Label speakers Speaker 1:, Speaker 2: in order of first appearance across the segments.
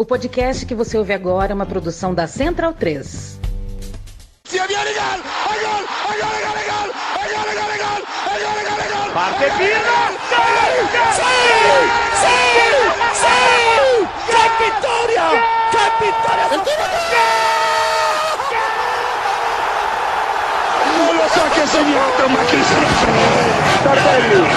Speaker 1: O podcast que você ouve agora é uma produção da Central 3.
Speaker 2: Parte Pino! ¡Qué victoria! ¡Qué victoria!
Speaker 3: Non lo so che ha segnato, ma chi se ne frega? Tardelli!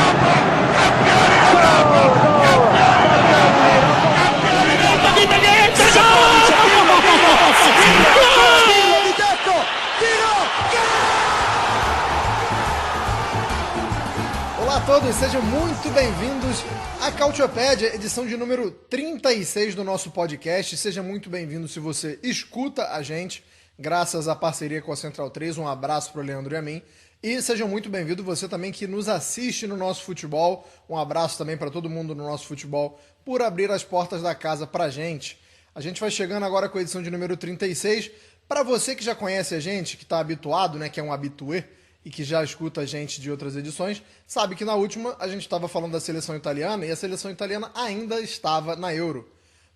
Speaker 4: Olá a todos, sejam muito bem-vindos à Cautiopédia, edição de número 36 do nosso podcast. Seja muito bem-vindo se você escuta a gente, graças à parceria com a Central 3. Um abraço para o Leandro e a mim. E sejam muito bem-vindos você também que nos assiste no nosso futebol. Um abraço também para todo mundo no nosso futebol por abrir as portas da casa para a gente. A gente vai chegando agora com a edição de número 36. Para você que já conhece a gente, que está habituado, né, que é um habitué, e que já escuta a gente de outras edições, sabe que na última a gente estava falando da seleção italiana e a seleção italiana ainda estava na Euro.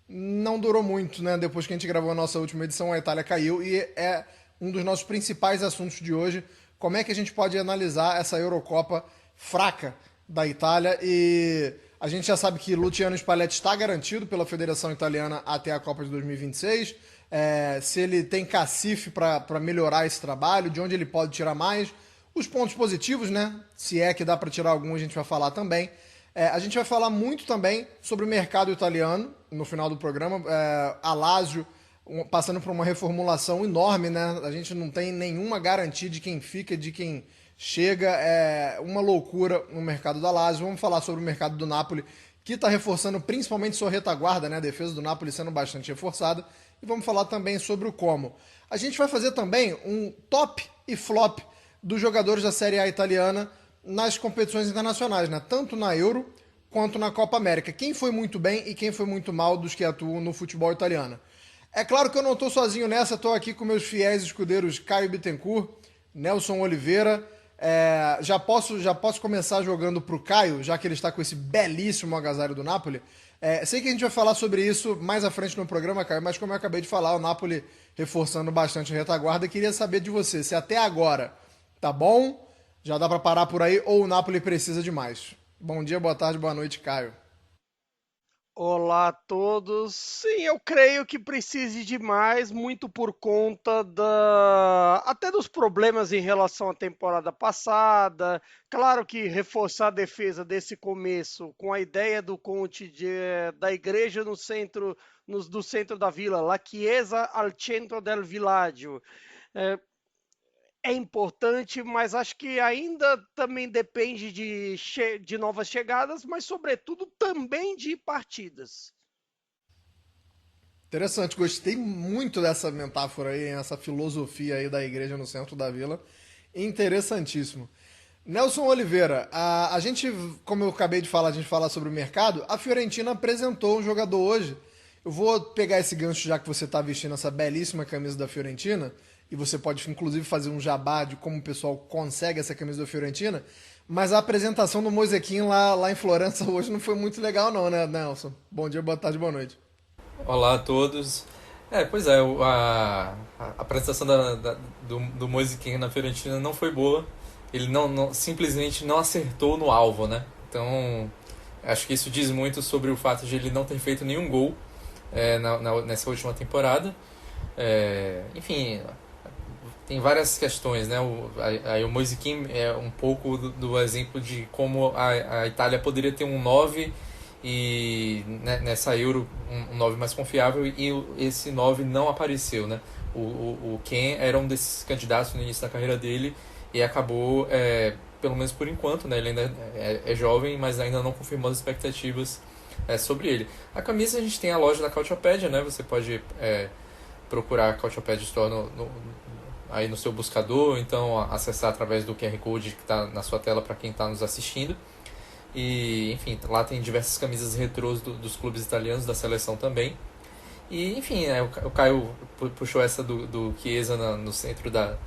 Speaker 4: Não durou muito, né? Depois que a gente gravou a nossa última edição, a Itália caiu e é um dos nossos principais assuntos de hoje. Como é que a gente pode analisar essa Eurocopa fraca da Itália? E a gente já sabe que Luciano Spalletti está garantido pela Federação Italiana até a Copa de 2026. Se ele tem cacife para melhorar esse trabalho, de onde ele pode tirar mais. Os pontos positivos, né? Se é que dá para tirar algum, a gente vai falar também. A gente vai falar muito também sobre o mercado italiano no final do programa. A Lazio passando por uma reformulação enorme, né? A gente não tem nenhuma garantia de quem fica, de quem chega. É uma loucura no mercado da Lazio. Vamos falar sobre o mercado do Napoli, que está reforçando principalmente sua retaguarda, né? A defesa do Napoli sendo bastante reforçada. E vamos falar também sobre o Como. A gente vai fazer também um top e flop dos jogadores da Série A italiana nas competições internacionais, né? Tanto na Euro quanto na Copa América. Quem foi muito bem e quem foi muito mal dos que atuam no futebol italiano. É claro que eu não estou sozinho nessa, estou aqui com meus fiéis escudeiros Caio Bittencourt, Nelson Oliveira. Já posso começar jogando para o Caio, já que ele está com esse belíssimo agasalho do Napoli. Sei que a gente vai falar sobre isso mais à frente no programa, Caio, mas como eu acabei de falar, o Napoli reforçando bastante a retaguarda. Queria saber de você, se até agora tá bom, já dá para parar por aí, ou o Napoli precisa de mais? Bom dia, boa tarde, boa noite, Caio.
Speaker 2: Olá a todos. Sim, eu creio que precise de mais, muito por conta até dos problemas em relação à temporada passada. Claro que reforçar a defesa desse começo, com a ideia do Conte da igreja no centro, do centro da vila, La Chiesa al centro del villaggio. É importante, mas acho que ainda também depende de novas chegadas, mas sobretudo também de partidas.
Speaker 4: Interessante, gostei muito dessa metáfora aí, essa filosofia aí da igreja no centro da vila. Interessantíssimo. Nelson Oliveira, a gente, como eu acabei de falar, a gente fala sobre o mercado, a Fiorentina apresentou um jogador hoje. Eu vou pegar esse gancho já que você está vestindo essa belíssima camisa da Fiorentina, e você pode inclusive fazer um jabá de como o pessoal consegue essa camisa da Fiorentina, mas a apresentação do Moisequim lá em Florença hoje não foi muito legal não, né, Nelson? Bom dia, boa tarde, boa noite.
Speaker 5: Olá a todos. Pois é, a apresentação do Moisequim na Fiorentina não foi boa. Ele simplesmente não acertou no alvo, né? Então, acho que isso diz muito sobre o fato de ele não ter feito nenhum gol nessa última temporada. Enfim, tem várias questões, né? O Moisequim é um pouco do exemplo de como a Itália poderia ter um 9 e nessa Euro um 9 mais confiável, e esse 9 não apareceu, né? O Ken era um desses candidatos no início da carreira dele e acabou, pelo menos por enquanto, né? Ele ainda é jovem, mas ainda não confirmou as expectativas sobre ele. A camisa, a gente tem a loja da Cautiopédia, né? Você pode procurar a Cautiopédia Store aí no seu buscador, então acessar através do QR Code que está na sua tela para quem está nos assistindo. E, enfim, lá tem diversas camisas retrôs dos clubes italianos, da seleção também. E, enfim, o Caio puxou essa do Chiesa no centro da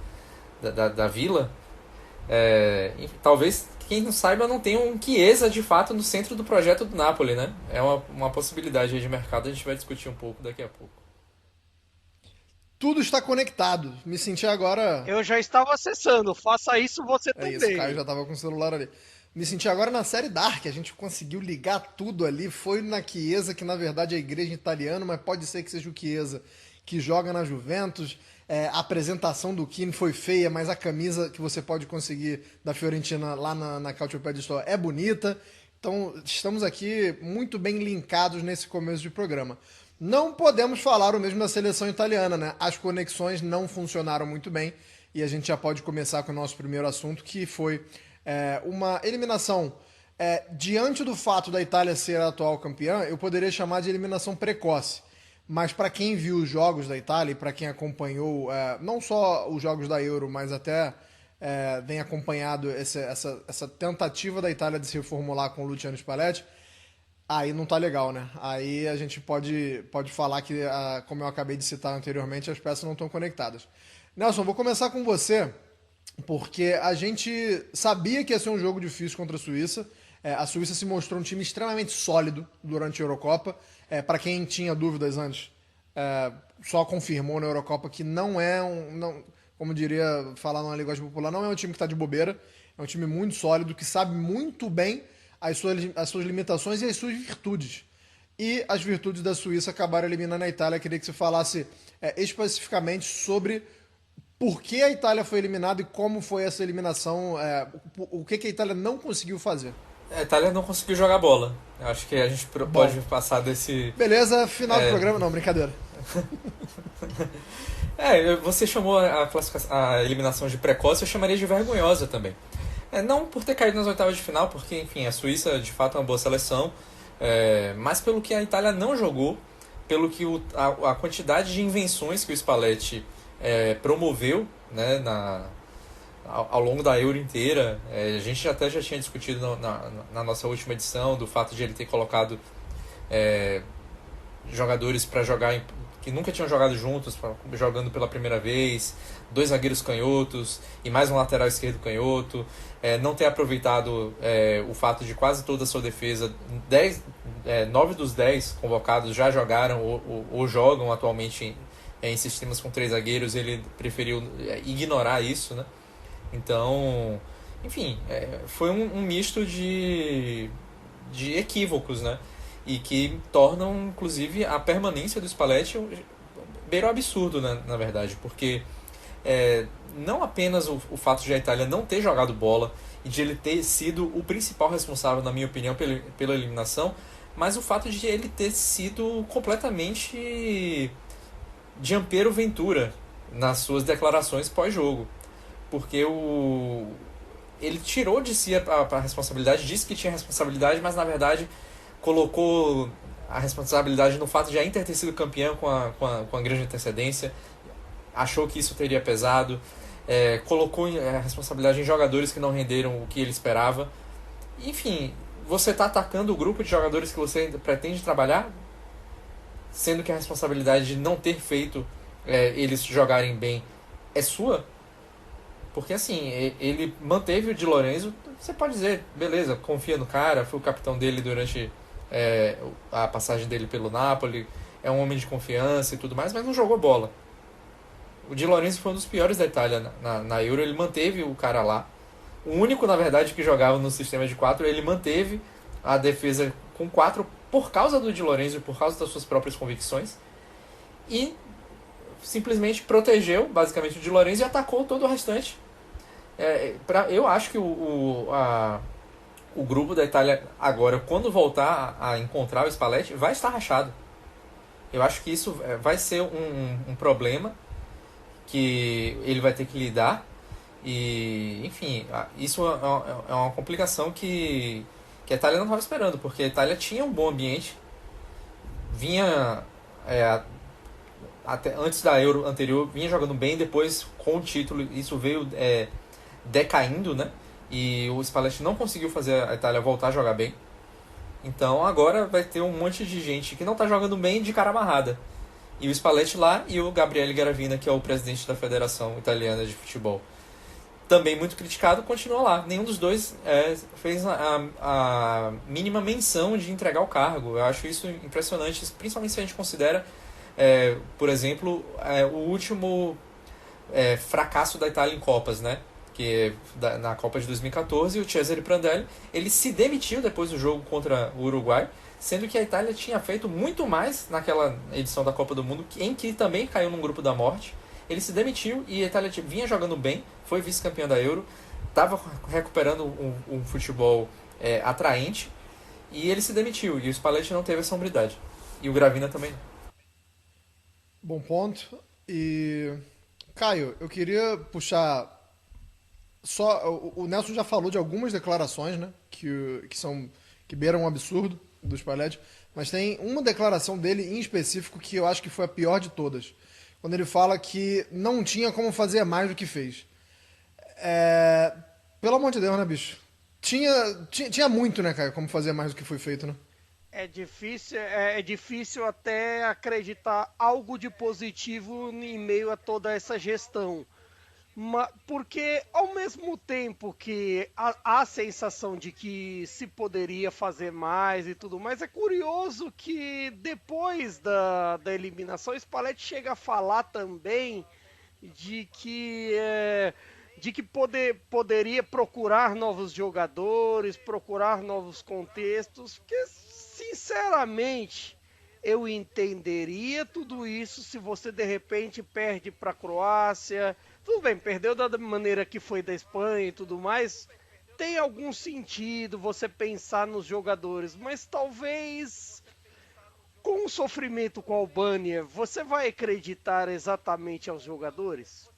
Speaker 5: vila. Talvez quem não saiba, não tem um Chiesa de fato no centro do projeto do Napoli, né? É uma possibilidade aí de mercado, a gente vai discutir um pouco daqui a pouco.
Speaker 4: Tudo está conectado. Me senti agora.
Speaker 2: Eu já estava acessando, faça isso você
Speaker 4: É isso, o
Speaker 2: também.
Speaker 4: Caio já tava com o celular ali. Me senti agora na série Dark, a gente conseguiu ligar tudo ali. Foi na Chiesa, que na verdade é a igreja italiana, mas pode ser que seja o Chiesa que joga na Juventus. A apresentação do Keane foi feia, mas a camisa que você pode conseguir da Fiorentina lá na Calcioped Store é bonita. Então estamos aqui muito bem linkados nesse começo de programa. Não podemos falar o mesmo da seleção italiana, né? As conexões não funcionaram muito bem e a gente já pode começar com o nosso primeiro assunto, que foi uma eliminação. Diante do fato da Itália ser a atual campeã, eu poderia chamar de eliminação precoce. Mas para quem viu os jogos da Itália e para quem acompanhou não só os jogos da Euro, mas até vem acompanhado essa tentativa da Itália de se reformular com o Luciano Spalletti, aí não tá legal, né? Aí a gente pode falar que, como eu acabei de citar anteriormente, as peças não estão conectadas. Nelson, vou começar com você, porque a gente sabia que ia ser um jogo difícil contra a Suíça. A Suíça se mostrou um time extremamente sólido durante a Eurocopa. Para quem tinha dúvidas antes, só confirmou na Eurocopa que não é como diria, falar numa linguagem popular, não é um time que está de bobeira. É um time muito sólido, que sabe muito bem as suas limitações e as suas virtudes. E as virtudes da Suíça acabaram eliminando a Itália. Queria que você falasse especificamente sobre por que a Itália foi eliminada e como foi essa eliminação, o que a Itália não conseguiu fazer.
Speaker 5: A Itália não conseguiu jogar bola. Eu acho que a gente pode passar desse...
Speaker 4: Beleza, final do programa. Não, brincadeira.
Speaker 5: Você chamou a eliminação de precoce, eu chamaria de vergonhosa também. Não por ter caído nas oitavas de final, porque, enfim, a Suíça de fato é uma boa seleção, mas pelo que a Itália não jogou, pelo que a quantidade de invenções que o Spalletti promoveu, né, ao longo da Euro inteira. A gente até já tinha discutido na nossa última edição do fato de ele ter colocado jogadores para jogar que nunca tinham jogado juntos, jogando pela primeira vez, 2 zagueiros canhotos e mais um lateral esquerdo canhoto, não ter aproveitado o fato de quase toda a sua defesa, 9 dos 10 convocados já jogaram ou jogam atualmente em sistemas com 3 zagueiros. Ele preferiu ignorar isso, né? Então, enfim, foi um misto de equívocos, né? E que tornam, inclusive, a permanência do Spalletti beira o absurdo, né, na verdade, porque não apenas o fato de a Itália não ter jogado bola e de ele ter sido o principal responsável, na minha opinião, pela eliminação, mas o fato de ele ter sido completamente Gianpiero Ventura nas suas declarações pós-jogo. Porque ele tirou de si a responsabilidade, disse que tinha responsabilidade, mas na verdade colocou a responsabilidade no fato de a Inter ter sido campeã com a grande antecedência, achou que isso teria pesado, colocou a responsabilidade em jogadores que não renderam o que ele esperava. Enfim, você está atacando o grupo de jogadores que você pretende trabalhar, sendo que a responsabilidade de não ter feito eles jogarem bem é sua. Porque assim, ele manteve o Di Lorenzo. Você pode dizer, beleza, confia no cara, foi o capitão dele durante a passagem dele pelo Napoli, é um homem de confiança e tudo mais, mas não jogou bola. O Di Lorenzo foi um dos piores da Itália na Euro, ele manteve o cara lá. O único, na verdade, que jogava no sistema de 4, ele manteve a defesa com 4 por causa do Di Lorenzo e por causa das suas próprias convicções. E simplesmente protegeu, basicamente, o Di Lorenzo e atacou todo o restante. Eu acho que o grupo da Itália agora, quando voltar a encontrar o Spalletti, vai estar rachado. Eu acho que isso vai ser um problema que ele vai ter que lidar. E, enfim, isso é uma complicação que a Itália não estava esperando, porque a Itália tinha um bom ambiente, vinha até antes da Euro anterior, vinha jogando bem, depois com o título isso veio decaindo, né? E o Spalletti não conseguiu fazer a Itália voltar a jogar bem. Então agora vai ter um monte de gente que não está jogando bem de cara amarrada. E o Spalletti lá e o Gabriele Garavina, que é o presidente da Federação Italiana de Futebol. também muito criticado, continua lá. Nenhum dos dois fez a mínima menção de entregar o cargo. Eu acho isso impressionante, principalmente se a gente considera, por exemplo, o último fracasso da Itália em Copas, né? Que na Copa de 2014, o Cesare Prandelli, ele se demitiu depois do jogo contra o Uruguai, sendo que a Itália tinha feito muito mais naquela edição da Copa do Mundo, em que também caiu num grupo da morte. Ele se demitiu e a Itália vinha jogando bem, foi vice-campeã da Euro, estava recuperando um futebol atraente, e ele se demitiu, e o Spalletti não teve essa hombridade. E o Gravina também não.
Speaker 4: Bom ponto. E, Caio, eu queria puxar... O Nelson já falou de algumas declarações, né, que beiram um absurdo do Spalletti, mas tem uma declaração dele em específico que eu acho que foi a pior de todas, quando ele fala que não tinha como fazer mais do que fez. Pelo amor de Deus, né, bicho? Tinha muito, né, Caio, como fazer mais do que foi feito, né?
Speaker 2: É difícil até acreditar algo de positivo em meio a toda essa gestão. Porque ao mesmo tempo que há a sensação de que se poderia fazer mais e tudo mais, é curioso que depois da eliminação, o Spalletti chega a falar também de que poderia procurar novos jogadores, procurar novos contextos, porque sinceramente eu entenderia tudo isso se você de repente perde para a Croácia. Tudo bem, perdeu da maneira que foi da Espanha e tudo mais. Tem algum sentido você pensar nos jogadores, mas talvez com o sofrimento com a Albânia, você vai acreditar exatamente aos jogadores?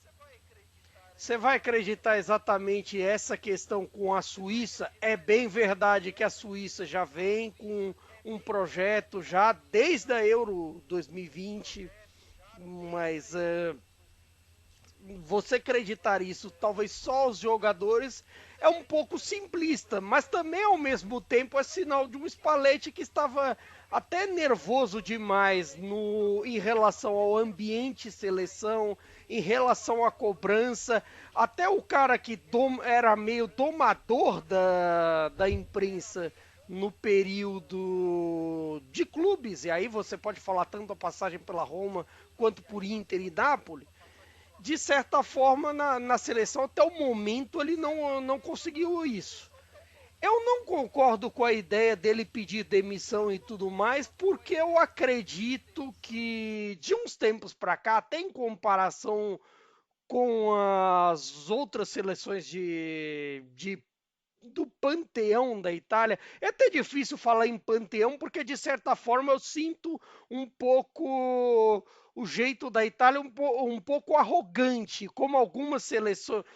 Speaker 2: Você vai acreditar exatamente essa questão com a Suíça? É bem verdade que a Suíça já vem com um projeto já desde a Euro 2020, mas você acreditar isso, talvez só os jogadores, é um pouco simplista, mas também ao mesmo tempo é sinal de um Spalletti que estava até nervoso demais em relação ao ambiente seleção, em relação à cobrança, até o cara que era meio domador da imprensa no período de clubes, e aí você pode falar tanto a passagem pela Roma quanto por Inter e Napoli, de certa forma na seleção até o momento ele não conseguiu isso. Eu não concordo com a ideia dele pedir demissão e tudo mais, porque eu acredito que de uns tempos para cá, até em comparação com as outras seleções do panteão da Itália, é até difícil falar em panteão, porque de certa forma eu sinto um pouco o jeito da Itália um pouco arrogante, como algumas seleções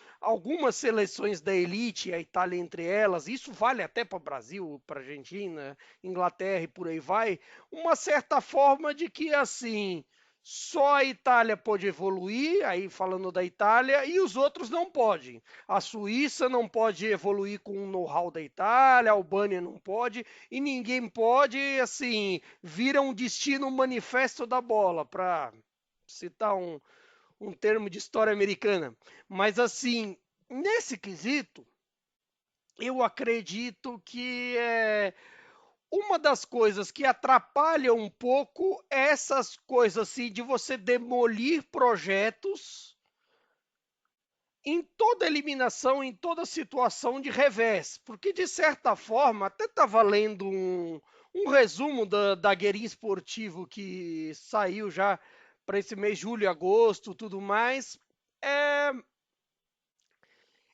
Speaker 2: da elite, a Itália entre elas, isso vale até para o Brasil, para a Argentina, Inglaterra e por aí vai, uma certa forma de que assim, só a Itália pode evoluir, aí falando da Itália, e os outros não podem. A Suíça não pode evoluir com o know-how da Itália, a Albânia não pode, e ninguém pode, assim, vira um destino manifesto da bola, para citar um termo de história americana. Mas, assim, nesse quesito, eu acredito que uma das coisas que atrapalha um pouco é essas coisas assim de você demolir projetos em toda eliminação, em toda situação de revés. Porque, de certa forma, até estava lendo um resumo da Guerin Esportivo que saiu já para esse mês, julho e agosto, tudo mais.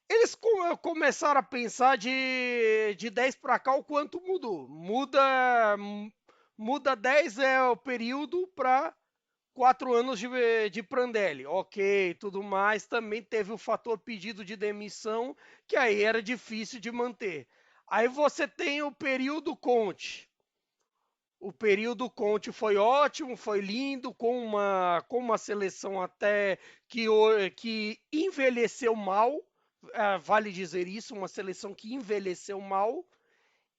Speaker 2: Eles começaram a pensar de 10 para cá o quanto mudou. Muda 10 é o período para 4 anos de Prandelli. Ok, tudo mais. Também teve o fator pedido de demissão, que aí era difícil de manter. Aí você tem o período Conte. O período Conte foi ótimo, foi lindo, com uma seleção até que envelheceu mal. Vale dizer isso, uma seleção que envelheceu mal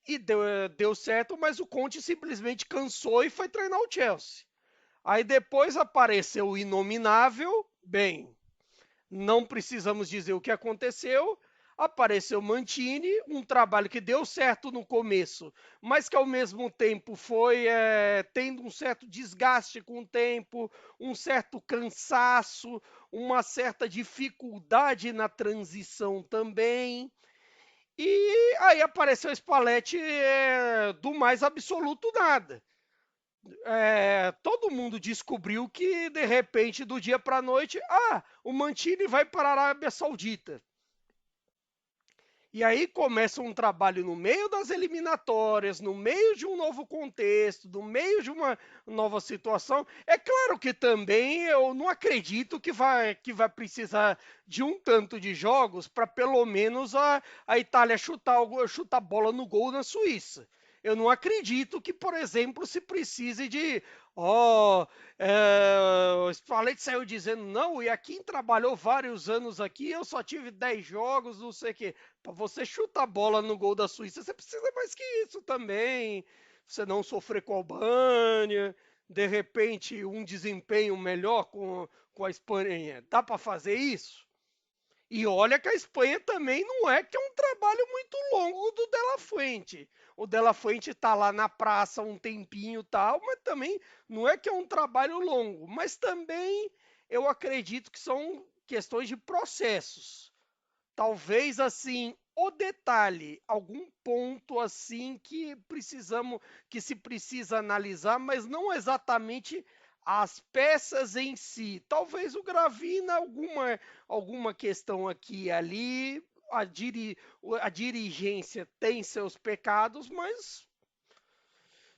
Speaker 2: e deu certo, mas o Conte simplesmente cansou e foi treinar o Chelsea. Aí depois apareceu o inominável, bem, não precisamos dizer o que aconteceu. Apareceu Mancini, um trabalho que deu certo no começo, mas que ao mesmo tempo foi tendo um certo desgaste com o tempo, um certo cansaço, uma certa dificuldade na transição também. E aí apareceu o Spalletti do mais absoluto nada. Todo mundo descobriu que, de repente, do dia para a noite, o Mancini vai para a Arábia Saudita. E aí começa um trabalho no meio das eliminatórias, no meio de um novo contexto, no meio de uma nova situação. É claro que também eu não acredito que vai precisar de um tanto de jogos para pelo menos a Itália chutar a bola no gol na Suíça. Eu não acredito que, por exemplo, se precise de... o Spalletti saiu dizendo, não, e quem trabalhou vários anos aqui, eu só tive 10 jogos, não sei o quê. Para você chutar a bola no gol da Suíça, você precisa mais que isso também. Você não sofrer com a Albânia, de repente um desempenho melhor com a Espanha. Dá para fazer isso? E olha que a Espanha também não é que é um trabalho muito longo do De La Fuente. O De La Fuente está lá na praça um tempinho e tal, mas também não é que é um trabalho longo. Mas também eu acredito que são questões de processos. Talvez assim, o detalhe, algum ponto assim que se precisa analisar, mas não exatamente as peças em si. Talvez o Gravina, alguma questão aqui e ali, a dirigência tem seus pecados, mas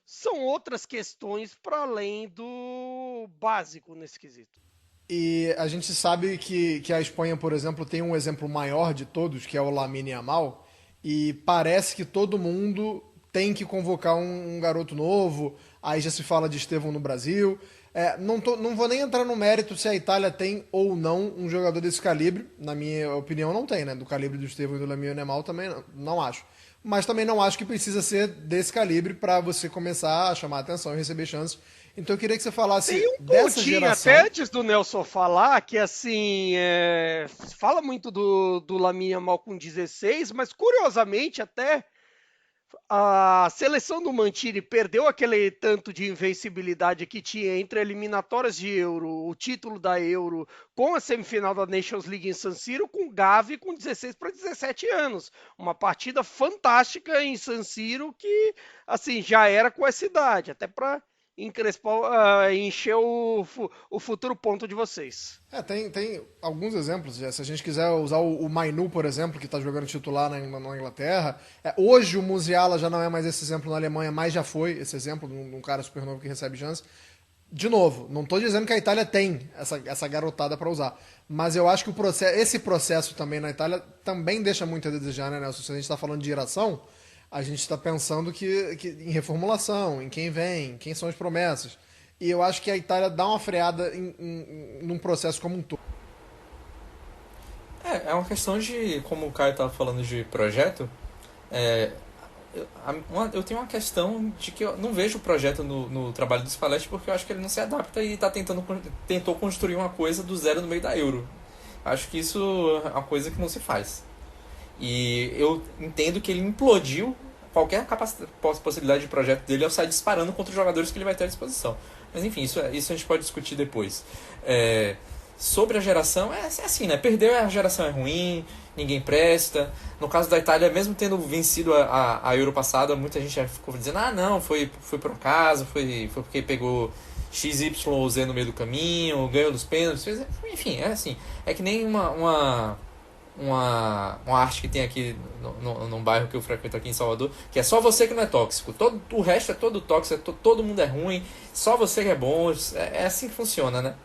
Speaker 2: são outras questões para além do básico nesse quesito.
Speaker 4: E a gente sabe que a Espanha, por exemplo, tem um exemplo maior de todos, que é o Lamine Yamal, e parece que todo mundo tem que convocar um garoto novo, aí já se fala de Estevão no Brasil. Não vou nem entrar no mérito se a Itália tem ou não um jogador desse calibre, na minha opinião não tem, né? Do calibre do Estevão e do Lamine Yamal também não acho. Mas também não acho que precisa ser desse calibre para você começar a chamar a atenção e receber chances. Então eu queria que você falasse
Speaker 2: tem um
Speaker 4: dessa geração.
Speaker 2: Até antes do Nelson falar, que assim, fala muito do Lamine Yamal com 16, mas curiosamente até a seleção do Mancini perdeu aquele tanto de invencibilidade que tinha entre eliminatórias de Euro, o título da Euro, com a semifinal da Nations League em San Siro, com o Gavi com 16 para 17 anos. Uma partida fantástica em San Siro que, assim, já era com essa idade, até para encher o futuro ponto de vocês.
Speaker 4: Tem alguns exemplos. Se a gente quiser usar o Mainu, por exemplo, que está jogando titular na Inglaterra. Hoje o Musiala já não é mais esse exemplo na Alemanha, mas já foi esse exemplo de um cara super novo que recebe chance. De novo, não estou dizendo que a Itália tem essa garotada para usar, mas eu acho que esse processo também na Itália também deixa muito a desejar, né, Nelson? Se a gente está falando de geração, a gente está pensando que em reformulação, em quem vem, quem são as promessas. E eu acho que a Itália dá uma freada num processo como um todo.
Speaker 5: É uma questão de, como o Caio estava falando de projeto, eu tenho uma questão de que eu não vejo o projeto no trabalho do Spalletti, porque eu acho que ele não se adapta e tentou construir uma coisa do zero no meio da Euro. Acho que isso é uma coisa que não se faz. E eu entendo que ele implodiu qualquer possibilidade de projeto dele ao sair disparando contra os jogadores que ele vai ter à disposição. Mas enfim, isso a gente pode discutir depois. Sobre a geração, é assim, né? Perdeu, a geração é ruim, ninguém presta. No caso da Itália, mesmo tendo vencido a Euro passada, muita gente já ficou dizendo, não, foi por acaso, foi porque pegou X, Y ou Z no meio do caminho, ganhou dos pênaltis. Enfim, é assim. É que nem uma arte que tem aqui num bairro que eu frequento aqui em Salvador, que é só você que não é tóxico. O resto é todo tóxico, todo mundo é ruim, só você que é bom. É assim que funciona, né?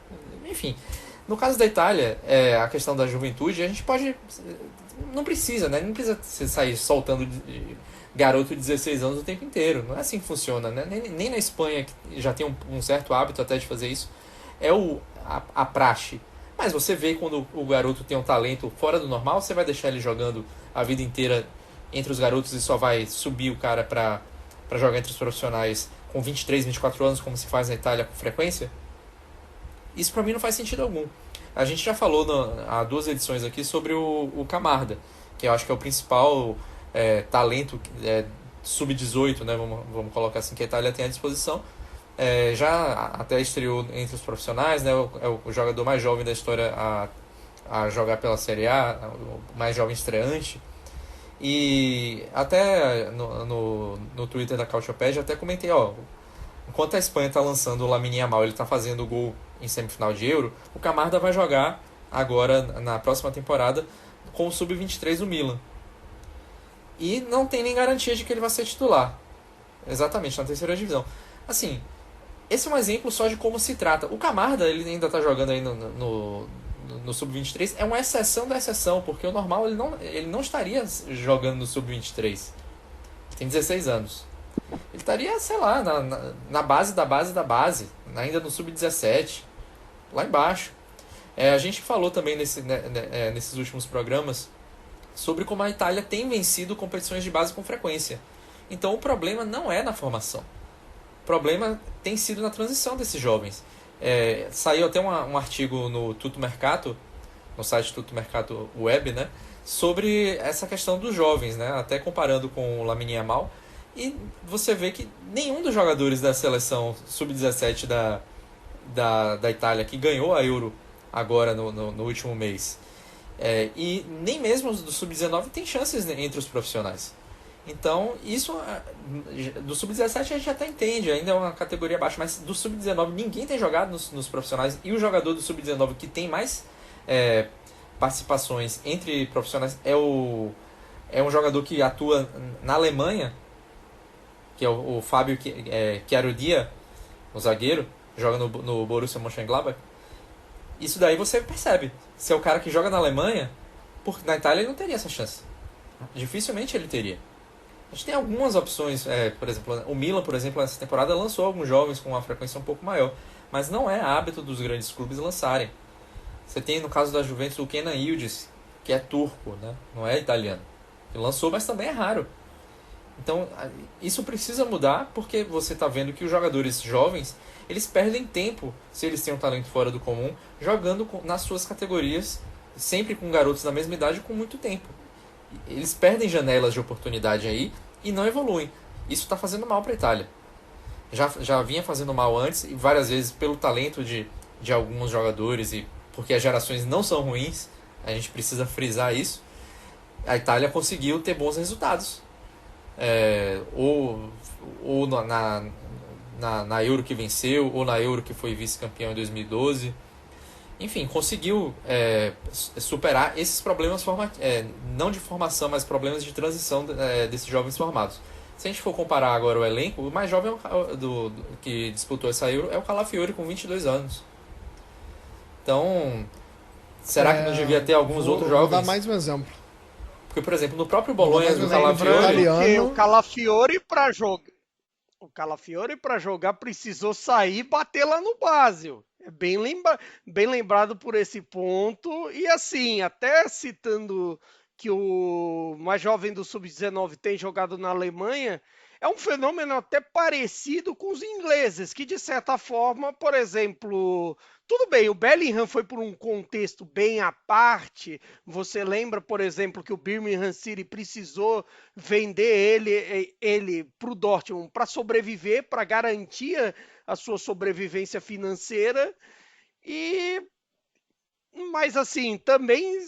Speaker 5: Enfim, no caso da Itália, a questão da juventude, a gente pode... Não precisa, né? Não precisa sair soltando garoto de 16 anos o tempo inteiro. Não é assim que funciona, né? Nem na Espanha, que já tem um certo hábito até de fazer isso, a praxe. Mas você vê quando o garoto tem um talento fora do normal, você vai deixar ele jogando a vida inteira entre os garotos e só vai subir o cara para jogar entre os profissionais com 23, 24 anos, como se faz na Itália com frequência? Isso pra mim não faz sentido algum. A gente já falou há 2 edições aqui sobre o Camarda, que eu acho que é o principal talento sub-18, né, vamos colocar assim, que a Itália tem à disposição. Já até estreou entre os profissionais, né, é o jogador mais jovem da história a jogar pela Série A, o mais jovem estreante. E até no Twitter da Calciopédia até comentei, enquanto a Espanha está lançando o Lamine Yamal, ele está fazendo gol em semifinal de Euro, o Camarda vai jogar agora, na próxima temporada, com o Sub-23 do Milan. E não tem nem garantia de que ele vai ser titular. Exatamente, na terceira divisão. Assim, esse é um exemplo só de como se trata. O Camarda, ele ainda está jogando aí no Sub-23, é uma exceção da exceção, porque o normal ele não estaria jogando no Sub-23. Ele tem 16 anos. Ele estaria, sei lá, na base da base da base, ainda no Sub-17, lá embaixo. A gente falou também nesses últimos programas sobre como a Itália tem vencido competições de base com frequência. Então o problema não é na formação. O problema tem sido na transição desses jovens. Saiu até um artigo no Tutto Mercato, no site Tutto Mercato Web, né, sobre essa questão dos jovens, né, até comparando com o Lamine Yamal. E você vê que nenhum dos jogadores da seleção Sub-17 da Itália, que ganhou a Euro agora no último mês, e nem mesmo os do Sub-19 tem chances entre os profissionais. Então, isso do Sub-17 a gente até entende, ainda é uma categoria abaixo, mas do Sub-19 ninguém tem jogado nos profissionais, e o jogador do Sub-19 que tem mais participações entre profissionais é um jogador que atua na Alemanha, que é o Fábio Chiarodia, o zagueiro, joga no Borussia Mönchengladbach. Isso daí você percebe. Se é o cara que joga na Alemanha, na Itália ele não teria essa chance. Dificilmente ele teria. A gente tem algumas opções, por exemplo, o Milan, por exemplo, essa temporada lançou alguns jovens com uma frequência um pouco maior, mas não é hábito dos grandes clubes lançarem. Você tem, no caso da Juventus, o Kenan Yıldız, que é turco, né? Não é italiano. Ele lançou, mas também é raro. Então, isso precisa mudar, porque você está vendo que os jogadores jovens, eles perdem tempo, se eles têm um talento fora do comum, jogando nas suas categorias, sempre com garotos da mesma idade, com muito tempo. Eles perdem janelas de oportunidade aí e não evoluem. Isso está fazendo mal para a Itália. Já vinha fazendo mal antes, e várias vezes pelo talento de alguns jogadores, e porque as gerações não são ruins, a gente precisa frisar isso. A Itália conseguiu ter bons resultados. Ou na Euro que venceu, ou na Euro que foi vice-campeão em 2012. Enfim, conseguiu superar esses problemas, não de formação, mas problemas de transição desses jovens formados. Se a gente for comparar agora o elenco, o mais jovem que disputou essa Euro é o Calafiori, com 22 anos. Então, será que não devia ter alguns outros jovens?
Speaker 4: Vou dar mais um exemplo.
Speaker 5: Porque, por exemplo, no próprio Bolonha do
Speaker 2: Calafiori, o Calafiori para jogar precisou sair e bater lá no Basel. É bem lembrado por esse ponto. E assim, até citando que o mais jovem do Sub-19 tem jogado na Alemanha, é um fenômeno até parecido com os ingleses, que de certa forma, por exemplo, tudo bem, o Bellingham foi por um contexto bem à parte. Você lembra, por exemplo, que o Birmingham City precisou vender ele para o Dortmund para sobreviver, para garantir a sua sobrevivência financeira. Mas assim, também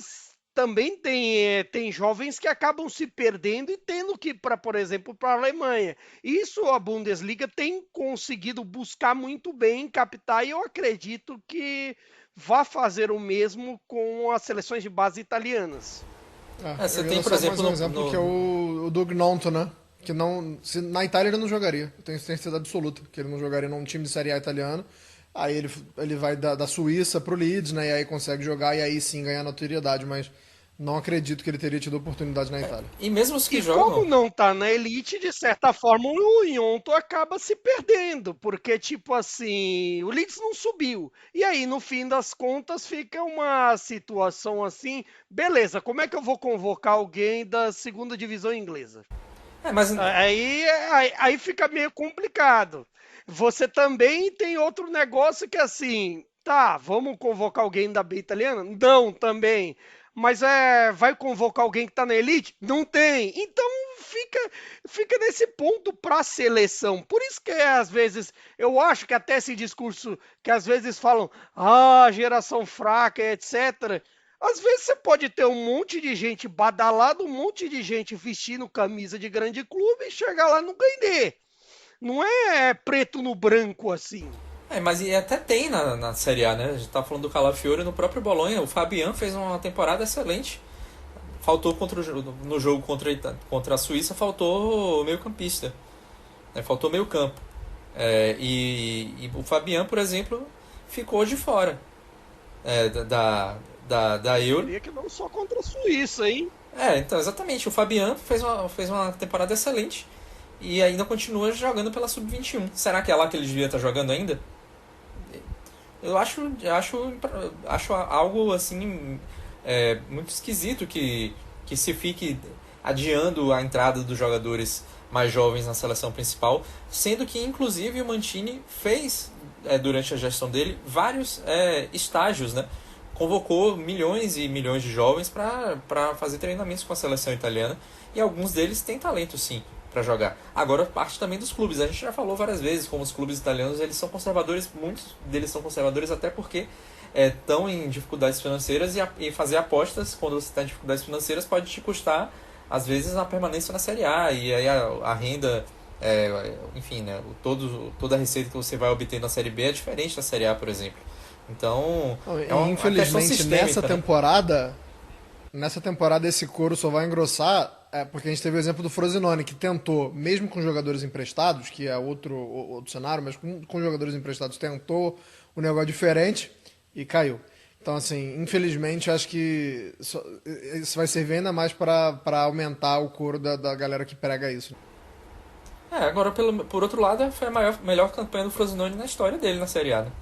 Speaker 2: tem jovens que acabam se perdendo e tendo que ir, por exemplo, para a Alemanha. Isso a Bundesliga tem conseguido buscar muito bem, captar, e eu acredito que vai fazer o mesmo com as seleções de base italianas.
Speaker 5: Você tem, por exemplo,
Speaker 4: mais um exemplo que é o Doug Nonto, né? Que na Itália ele não jogaria. Eu tenho certeza absoluta que ele não jogaria num time de Série A italiano. Aí ele vai da Suíça pro Leeds, né? E aí consegue jogar e aí sim ganhar notoriedade, mas não acredito que ele teria tido oportunidade na Itália.
Speaker 5: E mesmo os que jogam...
Speaker 2: como não tá na elite, de certa forma, o Nonto acaba se perdendo, porque, tipo assim, o Leeds não subiu. E aí, no fim das contas, fica uma situação assim, beleza, como é que eu vou convocar alguém da segunda divisão inglesa?
Speaker 5: Mas...
Speaker 2: Aí fica meio complicado. Você também tem outro negócio que, assim, Tá, vamos convocar alguém da B italiana? Não, também. Mas vai convocar alguém que tá na elite? Não tem. Então fica nesse ponto para a seleção. Por isso que às vezes eu acho que até esse discurso que às vezes falam, geração fraca, etc. Às vezes você pode ter um monte de gente badalada, um monte de gente vestindo camisa de grande clube e chegar lá e não ganhar. Não é preto no branco assim.
Speaker 5: Mas e até tem na Série A, né? A gente tá falando do Calafiori no próprio Bolonha. O Fabian fez uma temporada excelente. Faltou no jogo contra a Suíça, faltou meio campista. Né? Faltou meio campo. E o Fabian, por exemplo, ficou de fora da Euro.
Speaker 2: Eu diria que não só contra a Suíça, hein?
Speaker 5: Então, exatamente. O Fabian fez uma temporada excelente e ainda continua jogando pela Sub-21. Será que é lá que ele devia estar jogando ainda? Eu acho algo assim muito esquisito que se fique adiando a entrada dos jogadores mais jovens na seleção principal, sendo que inclusive o Mancini fez durante a gestão dele vários estágios, né? Convocou milhões e milhões de jovens para fazer treinamentos com a seleção italiana e alguns deles têm talento sim para jogar. Agora parte também dos clubes. A gente já falou várias vezes como os clubes italianos eles são conservadores, muitos deles são conservadores até porque estão em dificuldades financeiras e fazer apostas quando você está em dificuldades financeiras pode te custar às vezes a permanência na Série A e aí a renda, enfim, né, toda a receita que você vai obter na Série B é diferente da Série A, por exemplo. Então,
Speaker 4: infelizmente nessa temporada esse couro só vai engrossar porque a gente teve o exemplo do Frosinone, que tentou, mesmo com jogadores emprestados, que é outro cenário, mas com jogadores emprestados tentou um negócio diferente e caiu. Então, assim, infelizmente, acho que isso vai servir ainda mais para aumentar o couro da galera que prega isso.
Speaker 5: Agora, por outro lado, foi a melhor campanha do Frosinone na história dele na Série A, né?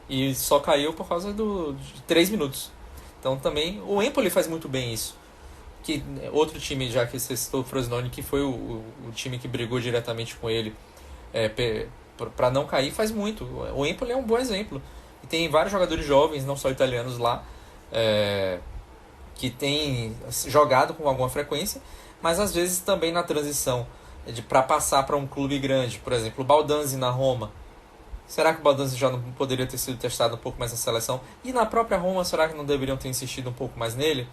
Speaker 5: E só caiu por causa de 3 minutos. Então, também, o Empoli faz muito bem isso. Que outro time, já que você citou o Frosinone, que foi o time que brigou diretamente com ele para não cair, faz muito. O Empoli é um bom exemplo. E tem vários jogadores jovens, não só italianos lá, que têm jogado com alguma frequência, mas às vezes também na transição para passar para um clube grande. Por exemplo, o Baldanzi na Roma. Será que o Baldanzi já não poderia ter sido testado um pouco mais na seleção? E na própria Roma, será que não deveriam ter insistido um pouco mais nele?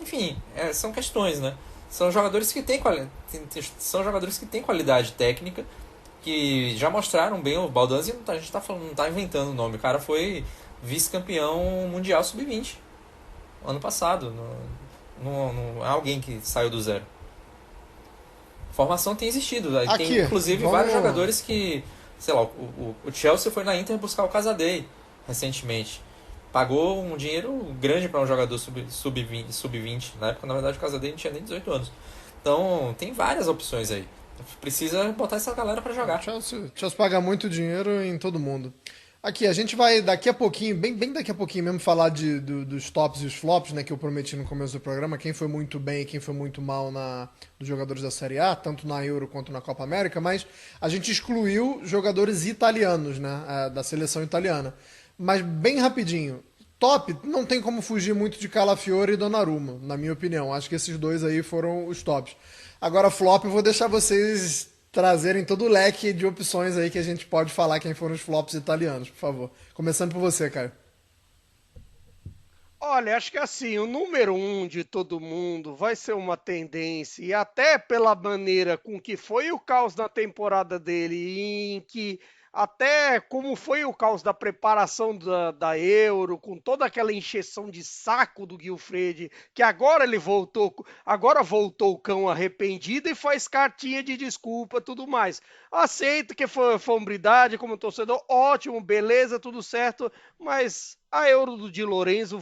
Speaker 5: Enfim, são questões, né? São jogadores que têm qualidade técnica, que já mostraram bem. O Baldanzi, a gente não está inventando o nome. O cara foi vice-campeão mundial sub-20 ano passado. Não é alguém que saiu do zero. Formação tem existido. Tem inclusive vários jogadores que, sei lá, o Chelsea foi na Inter buscar o Casadei recentemente. Pagou um dinheiro grande para um jogador sub-20. Na época, na verdade, o Casadei não tinha nem 18 anos. Então, tem várias opções aí. Precisa botar essa galera para jogar.
Speaker 4: O Chelsea paga muito dinheiro em todo mundo. Aqui, a gente vai daqui a pouquinho, bem daqui a pouquinho mesmo, falar dos tops e os flops, né, que eu prometi no começo do programa, quem foi muito bem e quem foi muito mal dos jogadores da Série A, tanto na Euro quanto na Copa América, mas a gente excluiu jogadores italianos, né, da seleção italiana. Mas bem rapidinho, top, não tem como fugir muito de Calafiori e Donnarumma, na minha opinião. Acho que esses dois aí foram os tops. Agora, flop, eu vou deixar vocês trazerem todo o leque de opções aí que a gente pode falar quem foram os flops italianos, por favor. Começando por você, Caio.
Speaker 2: Olha, acho que assim, o número 1 de todo mundo vai ser uma tendência, e até pela maneira com que foi o caos na temporada dele, e em que até como foi o caos da preparação da Euro, com toda aquela encheção de saco do Gilfredi, que agora voltou o cão arrependido e faz cartinha de desculpa e tudo mais. Aceito que foi hombridade como torcedor, ótimo, beleza, tudo certo, mas a Euro do Di Lorenzo,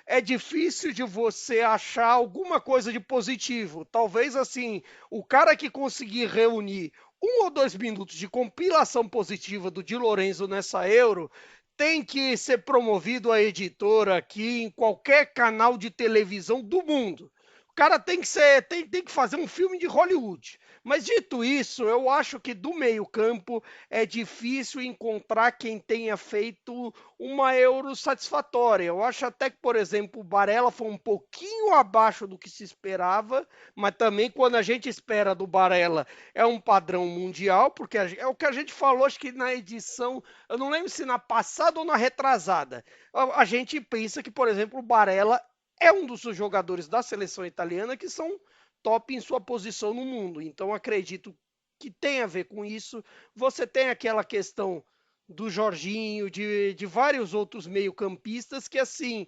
Speaker 2: é difícil de você achar alguma coisa de positivo. Talvez assim, o cara que conseguir reunir 1 ou 2 minutos de compilação positiva do Di Lorenzo nessa Euro tem que ser promovido a editora aqui em qualquer canal de televisão do mundo. O cara tem que fazer um filme de Hollywood. Mas dito isso, eu acho que do meio-campo é difícil encontrar quem tenha feito uma Euro satisfatória. Eu acho até que, por exemplo, o Barella foi um pouquinho abaixo do que se esperava, mas também quando a gente espera do Barella é um padrão mundial, porque é o que a gente falou, acho que na edição, eu não lembro se na passada ou na retrasada. A gente pensa que, por exemplo, o Barella é um dos jogadores da seleção italiana que são top em sua posição no mundo. Então acredito que tem a ver com isso. Você tem aquela questão do Jorginho, de vários outros meio-campistas que, assim,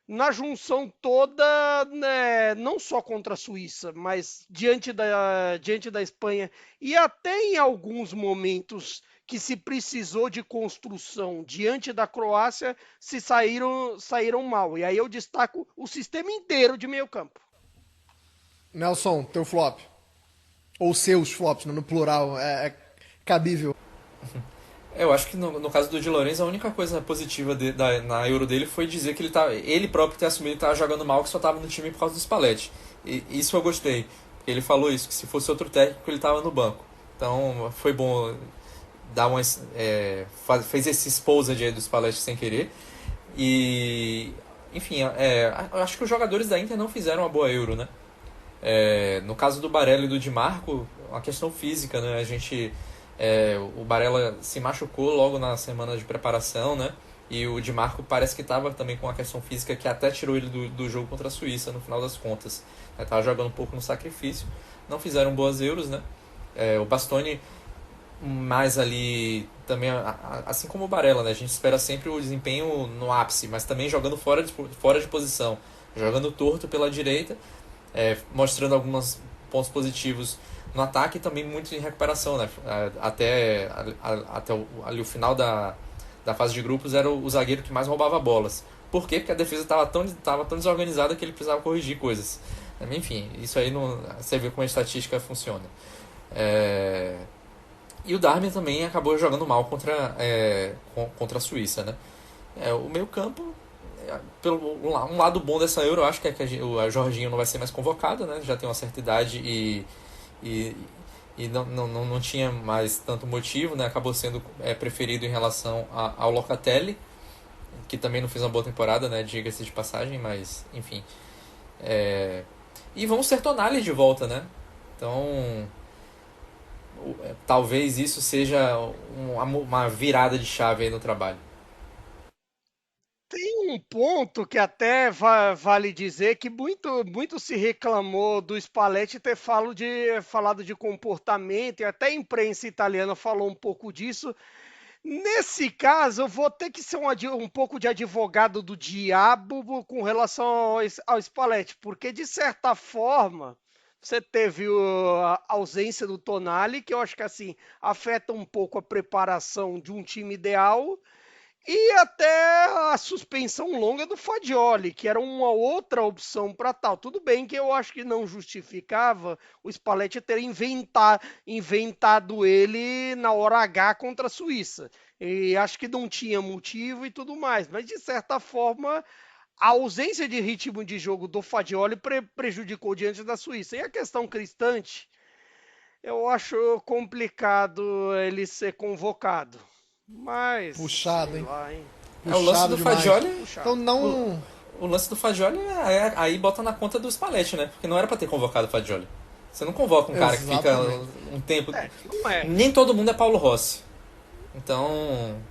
Speaker 2: na junção toda, né, não só contra a Suíça, mas diante da Espanha e até em alguns momentos que se precisou de construção diante da Croácia, se saíram mal. E aí eu destaco o sistema inteiro de meio campo.
Speaker 4: Nelson, teu flop. Ou seus flops, no plural, é cabível.
Speaker 5: Eu acho que no caso do Di Lorenzo, a única coisa positiva na Euro dele foi dizer que ele próprio ter assumido que estava jogando mal, que só estava no time por causa do Spalletti. E isso eu gostei. Ele falou isso, que se fosse outro técnico ele estava no banco. Então foi bom dar fez esse exposed aí do Spalletti sem querer. E enfim, eu acho que os jogadores da Inter não fizeram uma boa Euro, né? No caso do Barella e do Di Marco, uma questão física, né? O Barella se machucou logo na semana de preparação, né? E o Di Marco parece que estava também com uma questão física que até tirou ele do jogo contra a Suíça, no final das contas. Estava jogando um pouco no sacrifício. Não fizeram boas Euros, né? O Bastoni mais ali também, assim como o Barella, né? A gente espera sempre o desempenho no ápice, mas também jogando fora de posição, jogando torto pela direita, mostrando alguns pontos positivos no ataque e também muito em recuperação, né? Até ali o final da fase de grupos era o zagueiro que mais roubava bolas. Por quê? Porque a defesa estava tão desorganizada que ele precisava corrigir coisas. Enfim, isso aí você vê como a estatística funciona. E o Darmian também acabou jogando mal contra a Suíça, né? O meio-campo, um lado bom dessa Euro, eu acho que o Jorginho não vai ser mais convocado, né? Já tem uma certa idade e não tinha mais tanto motivo, né? Acabou sendo preferido em relação ao Locatelli, que também não fez uma boa temporada, né? Diga-se de passagem, mas enfim. E vamos ter Tonali de volta, né? Então talvez isso seja uma virada de chave aí no trabalho.
Speaker 2: Tem um ponto que até vale dizer que muito se reclamou do Spalletti ter falado de comportamento, e até a imprensa italiana falou um pouco disso. Nesse caso, eu vou ter que ser um pouco de advogado do diabo com relação ao Spalletti, porque de certa forma você teve a ausência do Tonali, que eu acho que assim afeta um pouco a preparação de um time ideal. E até a suspensão longa do Fagioli, que era uma outra opção para tal. Tudo bem que eu acho que não justificava o Spalletti ter inventado ele na hora H contra a Suíça. E acho que não tinha motivo e tudo mais. Mas, de certa forma, a ausência de ritmo de jogo do Fagioli prejudicou diante da Suíça. E a questão Cristante, eu acho complicado ele ser convocado. Mas.
Speaker 4: Puxado, hein?
Speaker 2: Lá, hein?
Speaker 5: O lance do Fagioli.
Speaker 4: Então não.
Speaker 5: O lance do Fagioli aí bota na conta do Spalletti, né? Porque não era pra ter convocado o Fagioli. Você não convoca um cara que fica um tempo.
Speaker 2: Não é.
Speaker 5: Nem todo mundo é Paulo Rossi. Então.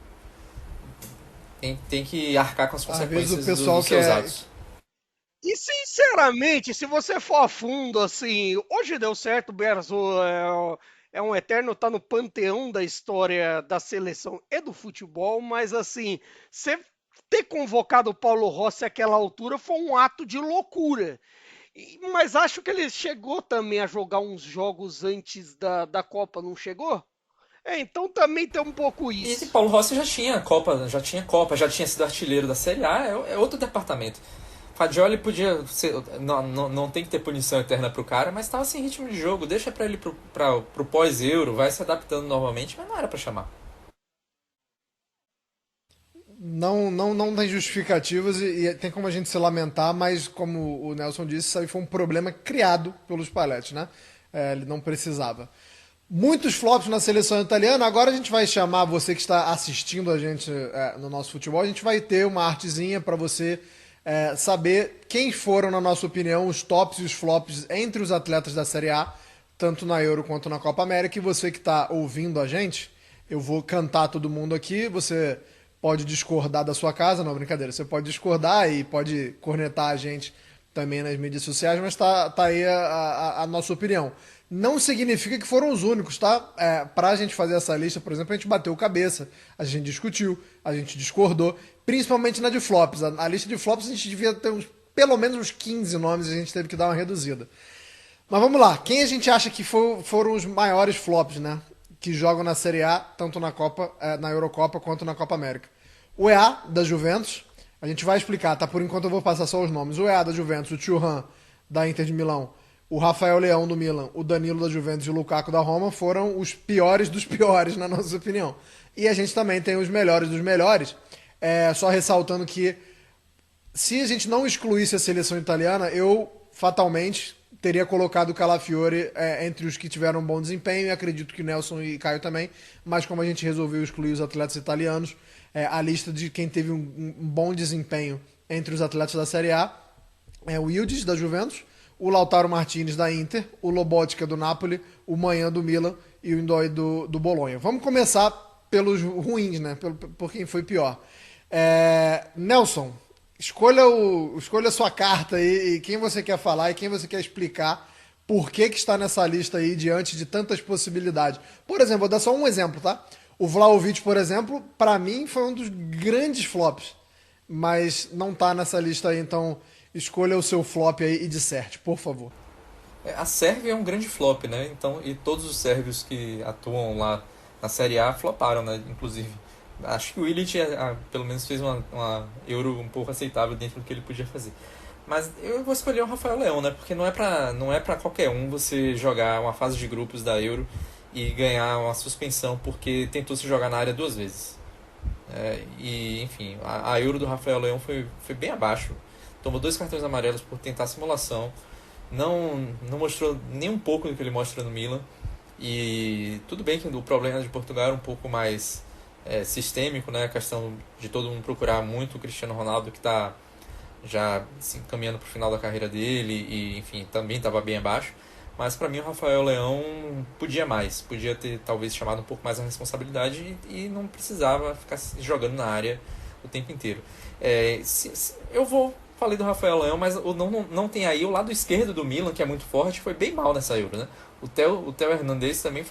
Speaker 5: Tem que arcar com as consequências dos seus atos.
Speaker 2: E sinceramente, se você for a fundo, assim, hoje deu certo, o Berzo é um eterno, tá no panteão da história da seleção e do futebol, mas assim, você ter convocado o Paulo Rossi àquela altura foi um ato de loucura. Mas acho que ele chegou também a jogar uns jogos antes da Copa, não chegou? Então também tem um pouco isso.
Speaker 5: E Paulo Rossi já tinha Copa, já tinha sido artilheiro da Série A, é outro departamento. Fagioli podia ser, não tem que ter punição eterna pro cara, mas estava sem ritmo de jogo, deixa pra ele pro pós-euro, vai se adaptando normalmente, mas não era pra chamar.
Speaker 4: não tem justificativas e tem como a gente se lamentar, mas como o Nelson disse, isso aí foi um problema criado pelos Spalletti, né? Ele não precisava. Muitos flops na seleção italiana. Agora a gente vai chamar você que está assistindo a gente no nosso futebol. A gente vai ter uma artezinha para você saber quem foram, na nossa opinião, os tops e os flops entre os atletas da Série A, tanto na Euro quanto na Copa América. E você que está ouvindo a gente, eu vou cantar todo mundo aqui. Você pode discordar da sua casa, não, brincadeira. Você pode discordar e pode cornetar a gente também nas mídias sociais, mas tá aí a nossa opinião. Não significa que foram os únicos, tá? Pra gente fazer essa lista, por exemplo, a gente bateu cabeça, a gente discutiu, a gente discordou, principalmente na de flops. A lista de flops a gente devia ter pelo menos uns 15 nomes e a gente teve que dar uma reduzida. Mas vamos lá, quem a gente acha que foram os maiores flops, né? Que jogam na Série A, tanto na Copa, na Eurocopa quanto na Copa América. O EA da Juventus, a gente vai explicar, tá? Por enquanto eu vou passar só os nomes. O EA da Juventus, o Thuram da Inter de Milão, o Rafael Leão do Milan, o Danilo da Juventus e o Lukaku da Roma foram os piores dos piores, na nossa opinião. E a gente também tem os melhores dos melhores. Só ressaltando que se a gente não excluísse a seleção italiana, eu fatalmente teria colocado o Calafiori entre os que tiveram um bom desempenho, e acredito que Nelson e Caio também, mas como a gente resolveu excluir os atletas italianos, a lista de quem teve um bom desempenho entre os atletas da Série A é o Yildiz da Juventus, o Lautaro Martinez da Inter, o Lobotka do Napoli, o Manhã do Milan e o Indoi do Bolonha. Vamos começar pelos ruins, né? Por quem foi pior. Nelson, escolha a sua carta aí, e quem você quer falar e quem você quer explicar por que está nessa lista aí diante de tantas possibilidades. Por exemplo, vou dar só um exemplo, tá? O Vlahovic, por exemplo, para mim foi um dos grandes flops, mas não tá nessa lista aí, então escolha o seu flop aí e disserte, por favor.
Speaker 5: A Sérvia é um grande flop, né? Então, e todos os sérvios que atuam lá na Série A floparam, né? Inclusive, acho que o Ilic pelo menos fez uma Euro um pouco aceitável dentro do que ele podia fazer. Mas eu vou escolher o Rafael Leão, né? Porque não é pra qualquer um você jogar uma fase de grupos da Euro e ganhar uma suspensão porque tentou se jogar na área 2 vezes. E, enfim, a Euro do Rafael Leão foi bem abaixo. Tomou 2 cartões amarelos por tentar simulação. Não mostrou nem um pouco do que ele mostra no Milan. E tudo bem que o problema de Portugal era um pouco mais sistêmico, né? A questão de todo mundo procurar muito o Cristiano Ronaldo, que está já assim, caminhando para o final da carreira dele. E, enfim, também estava bem abaixo. Mas para mim o Rafael Leão podia mais. Podia ter talvez chamado um pouco mais a responsabilidade e não precisava ficar jogando na área o tempo inteiro. Falei do Rafael Leão, mas não tem aí o lado esquerdo do Milan, que é muito forte, foi bem mal nessa Euro, né? O Theo Hernandez também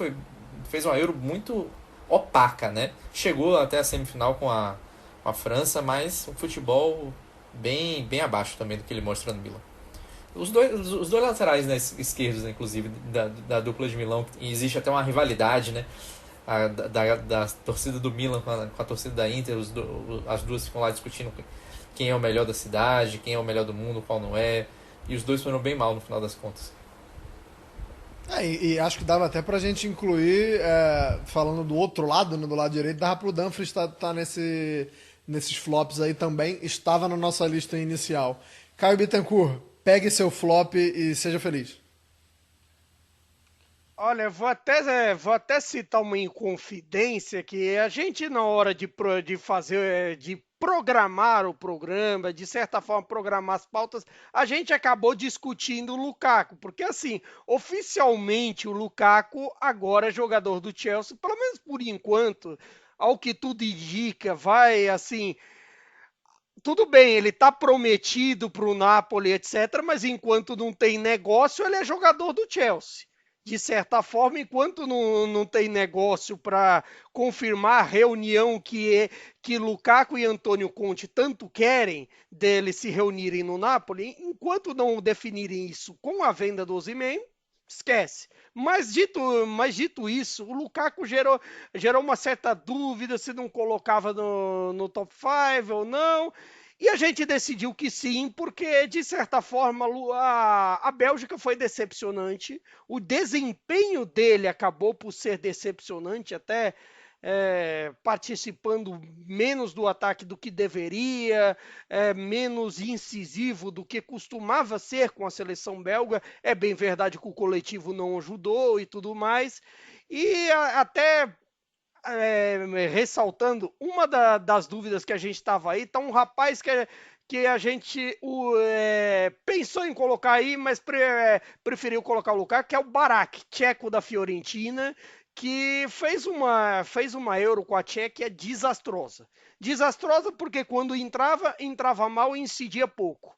Speaker 5: fez uma Euro muito opaca, né? Chegou até a semifinal com a França, mas um futebol bem abaixo também do que ele mostra no Milan. Os dois laterais, né, esquerdos, né, inclusive, da dupla de Milão, existe até uma rivalidade, né? Da torcida do Milan com a torcida da Inter, as duas ficam lá discutindo quem é o melhor da cidade, quem é o melhor do mundo, qual não é. E os dois foram bem mal no final das contas.
Speaker 4: E acho que dava até pra gente incluir, falando do outro lado, né, do lado direito, dava pro Dumfries tá nesses flops aí também, estava na nossa lista inicial. Caio Bittencourt, pegue seu flop e seja feliz.
Speaker 2: Olha, vou até citar uma inconfidência que a gente, na hora de programar o programa, de certa forma programar as pautas, a gente acabou discutindo o Lukaku, porque assim, oficialmente o Lukaku agora é jogador do Chelsea, pelo menos por enquanto, ao que tudo indica, vai assim, tudo bem, ele tá prometido para o Napoli, etc., mas enquanto não tem negócio, ele é jogador do Chelsea. De certa forma, enquanto não tem negócio para confirmar a reunião que Lukaku e Antônio Conte tanto querem deles se reunirem no Napoli, enquanto não definirem isso com a venda do Osimhen, esquece. Mas dito isso, o Lukaku gerou uma certa dúvida se não colocava no top 5 ou não. E a gente decidiu que sim, porque, de certa forma, a Bélgica foi decepcionante. O desempenho dele acabou por ser decepcionante até participando menos do ataque do que deveria, menos incisivo do que costumava ser com a seleção belga. É bem verdade que o coletivo não ajudou e tudo mais. E até ressaltando, uma das dúvidas que a gente estava aí, tá um rapaz que a gente pensou em colocar aí, mas preferiu colocar o Lukaku, que é o Barak, tcheco da Fiorentina, que fez uma Euro com a Tchequia desastrosa. Desastrosa porque quando entrava mal e incidia pouco.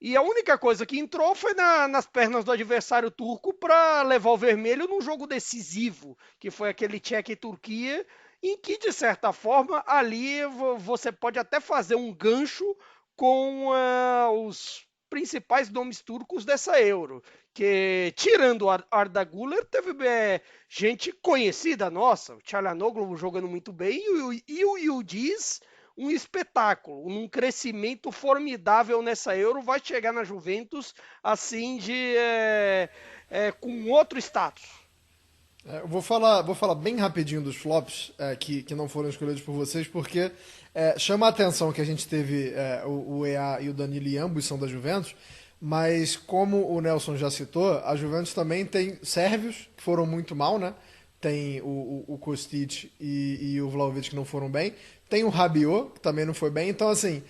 Speaker 2: E a única coisa que entrou foi nas pernas do adversário turco para levar o vermelho num jogo decisivo, que foi aquele Tchequia e Turquia, em que, de certa forma, ali você pode até fazer um gancho com os principais nomes turcos dessa Euro. Que, tirando o Arda Güler, teve gente conhecida nossa, o Çalhanoğlu jogando muito bem e o Yildiz um espetáculo, um crescimento formidável nessa Euro, vai chegar na Juventus assim com outro status.
Speaker 4: Eu vou falar bem rapidinho dos flops que não foram escolhidos por vocês, porque chama a atenção que a gente teve o EA e o Danilo, e ambos são da Juventus, mas como o Nelson já citou, a Juventus também tem sérvios que foram muito mal, né? Tem o Kostic e o Vlahovic que não foram bem. Tem o Rabiot, que também não foi bem. Então, assim,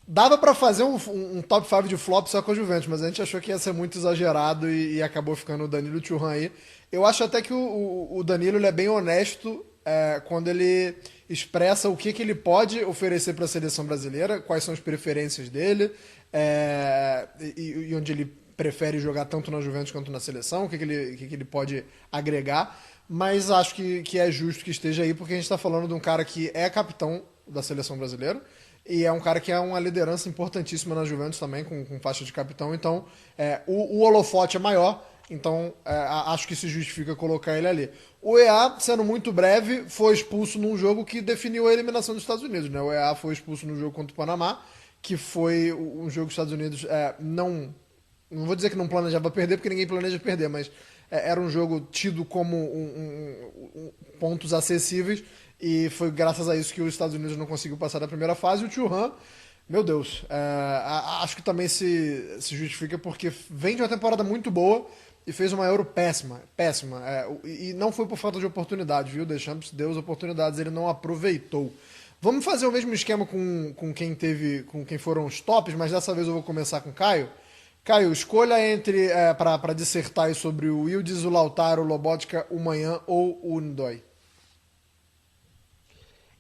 Speaker 4: dava pra fazer um top 5 de flop só com a Juventus, mas a gente achou que ia ser muito exagerado e acabou ficando o Danilo e o Thuram aí. Eu acho até que o Danilo ele é bem honesto quando ele expressa o que ele pode oferecer para a seleção brasileira, quais são as preferências dele, e onde ele prefere jogar tanto na Juventus quanto na seleção, o que ele pode agregar. Mas acho que é justo que esteja aí, porque a gente está falando de um cara que é capitão da seleção brasileira e é um cara que é uma liderança importantíssima na Juventus também, com faixa de capitão. Então, o holofote é maior, então acho que se justifica colocar ele ali. O EA, sendo muito breve, foi expulso num jogo que definiu a eliminação dos Estados Unidos, né? O EA foi expulso no jogo contra o Panamá, que foi um jogo que os Estados Unidos não vou dizer que não planejava perder, porque ninguém planeja perder, mas era um jogo tido como pontos acessíveis, e foi graças a isso que os Estados Unidos não conseguiu passar da primeira fase. E o Thuram, meu Deus, acho que também se justifica porque vem de uma temporada muito boa e fez uma Euro péssima. E não foi por falta de oportunidade, viu? Deschamps deu as oportunidades, ele não aproveitou. Vamos fazer o mesmo esquema com quem foram os tops, mas dessa vez eu vou começar com o Caio. Caio, escolha entre para dissertar aí sobre o Yildiz, o Lautaro, o Lobotka, o Manhã ou o Ndoye.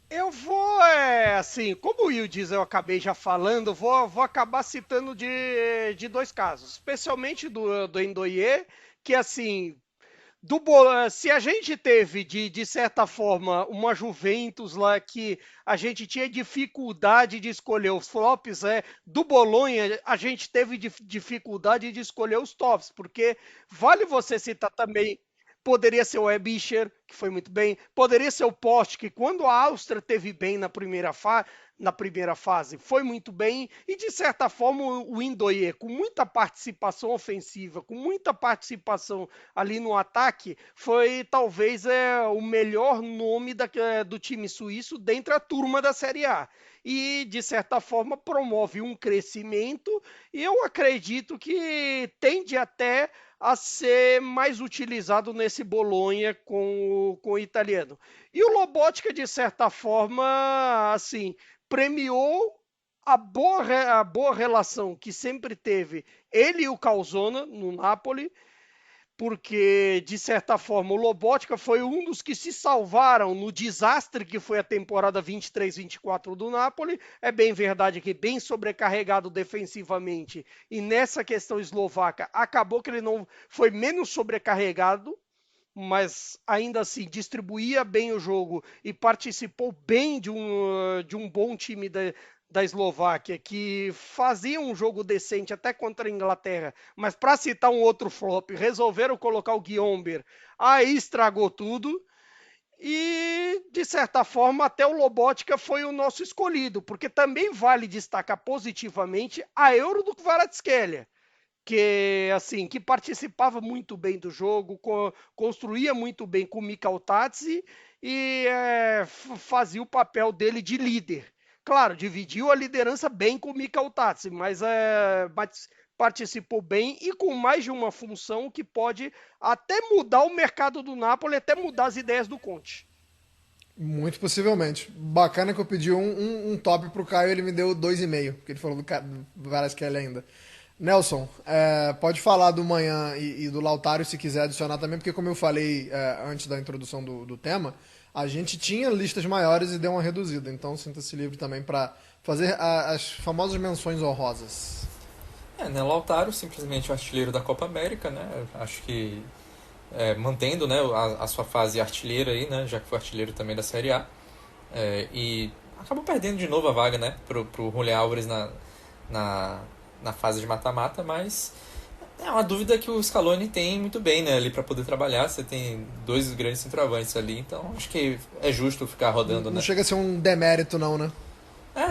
Speaker 2: Eu vou, assim, como o Yildiz eu acabei já falando, vou acabar citando de dois casos, especialmente do Ndoye, que assim, se a gente teve, de certa forma, uma Juventus lá que a gente tinha dificuldade de escolher os flops, do Bolonha a gente teve dificuldade de escolher os tops, porque vale você citar também, poderia ser o Ebischer, que foi muito bem, poderia ser o Post, que quando a Áustria teve bem na primeira fase, foi muito bem, e de certa forma o Ndoye, com muita participação ofensiva, com muita participação ali no ataque, foi talvez o melhor nome do time suíço dentro da turma da Série A. E, de certa forma, promove um crescimento, e eu acredito que tende até a ser mais utilizado nesse Bolonha com o italiano. E o Lobotka, de certa forma, assim, premiou a boa relação que sempre teve ele e o Calzona no Napoli, porque, de certa forma, o Lobotka foi um dos que se salvaram no desastre que foi a temporada 23-24 do Napoli. É bem verdade que bem sobrecarregado defensivamente, e nessa questão eslovaca, acabou que ele não foi menos sobrecarregado, mas ainda assim distribuía bem o jogo e participou bem de um bom time da Eslováquia, que fazia um jogo decente até contra a Inglaterra, mas para citar um outro flop, resolveram colocar o Guiomber, aí estragou tudo. E, de certa forma, até o Lobotka foi o nosso escolhido, porque também vale destacar positivamente a Euro do Kvaratskhelia, que participava muito bem do jogo, construía muito bem com o Mikhail Tatsi, e fazia o papel dele de líder. Claro, dividiu a liderança bem com o Mikael Tatsi, mas participou bem e com mais de uma função que pode até mudar o mercado do Napoli, até mudar as ideias do Conte.
Speaker 4: Muito possivelmente. Bacana que eu pedi um top pro Caio, ele me deu 2,5, porque ele falou do Kvaratskhelia ainda. Nelson, pode falar do Manhã e do Lautaro se quiser adicionar também, porque como eu falei antes da introdução do tema, a gente tinha listas maiores e deu uma reduzida, então sinta-se livre também para fazer as famosas menções honrosas.
Speaker 5: Né, Lautaro, simplesmente o artilheiro da Copa América, né? Acho que mantendo, né, a sua fase artilheira aí, né? Já que foi artilheiro também da Série A. E acabou perdendo de novo a vaga, né? Pro Julián Álvares na fase de mata-mata, mas é uma dúvida que o Scaloni tem muito bem, né? Ali para poder trabalhar, você tem dois grandes centroavantes ali, então acho que é justo ficar rodando, né?
Speaker 4: Não chega a ser um demérito não, né?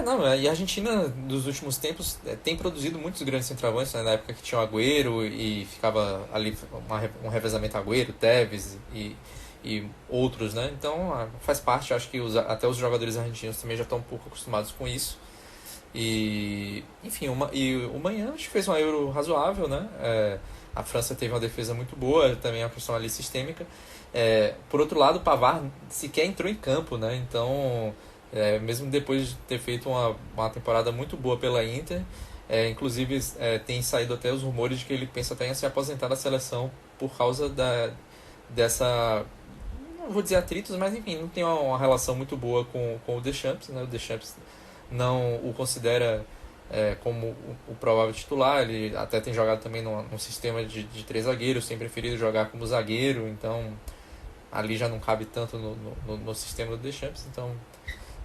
Speaker 5: Não, e a Argentina, dos últimos tempos, tem produzido muitos grandes centroavantes, né? Na época que tinha o Agüero e ficava ali um revezamento Agüero, Tevez e outros, né? Então faz parte, acho que até os jogadores argentinos também já estão um pouco acostumados com isso. E, enfim, o Manhã acho que fez uma Euro razoável, né? A França teve uma defesa muito boa, também é uma questão ali sistêmica. Por outro lado, o Pavard sequer entrou em campo, né? Então... mesmo depois de ter feito uma temporada muito boa pela Inter, inclusive tem saído até os rumores de que ele pensa até em se aposentar da seleção por causa dessa, não vou dizer atritos, mas enfim, não tem uma relação muito boa com o Deschamps, né? O Deschamps não o considera como o provável titular, ele até tem jogado também num sistema de 3 zagueiros, tem preferido jogar como zagueiro, então ali já não cabe tanto no sistema do Deschamps, então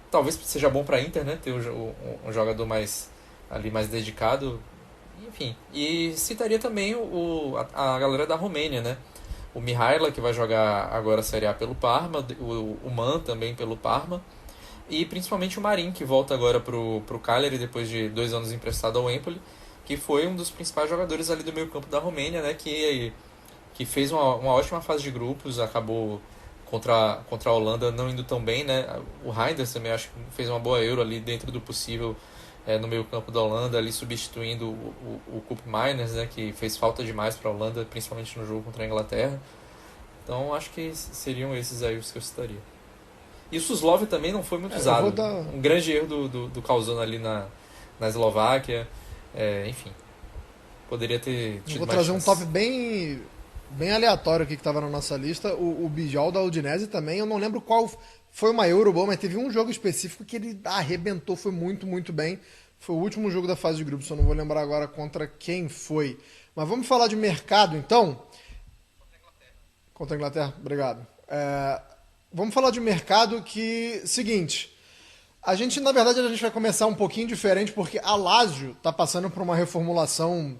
Speaker 5: talvez seja bom para a Inter, né, ter um jogador mais dedicado, enfim. E citaria também a galera da Romênia, né? O Mihaila, que vai jogar agora a Série A pelo Parma, o Man também pelo Parma, e principalmente o Marin, que volta agora pro Cagliari depois de 2 anos emprestado ao Empoli, que foi um dos principais jogadores ali do meio campo da Romênia, né, que fez uma ótima fase de grupos, acabou contra a Holanda não indo tão bem, né? O Reinders também acho que fez uma boa Euro ali dentro do possível no meio campo da Holanda, ali substituindo o Koop Meiners, né? Que fez falta demais para a Holanda, principalmente no jogo contra a Inglaterra. Então acho que seriam esses aí os que eu citaria. E o Suslov também não foi muito usado. Um grande erro do Calzona ali na Eslováquia. Enfim, poderia ter tido mais.
Speaker 4: Vou trazer um top bem aleatório aqui que estava na nossa lista. O Bijal da Udinese também, eu não lembro qual foi uma Euro boa, mas teve um jogo específico que ele arrebentou, foi muito, muito bem. Foi o último jogo da fase de grupos, eu não vou lembrar agora contra quem foi. Mas vamos falar de mercado, então? Contra a Inglaterra, obrigado. Vamos falar de mercado que, seguinte, na verdade, a gente vai começar um pouquinho diferente, porque a Lazio está passando por uma reformulação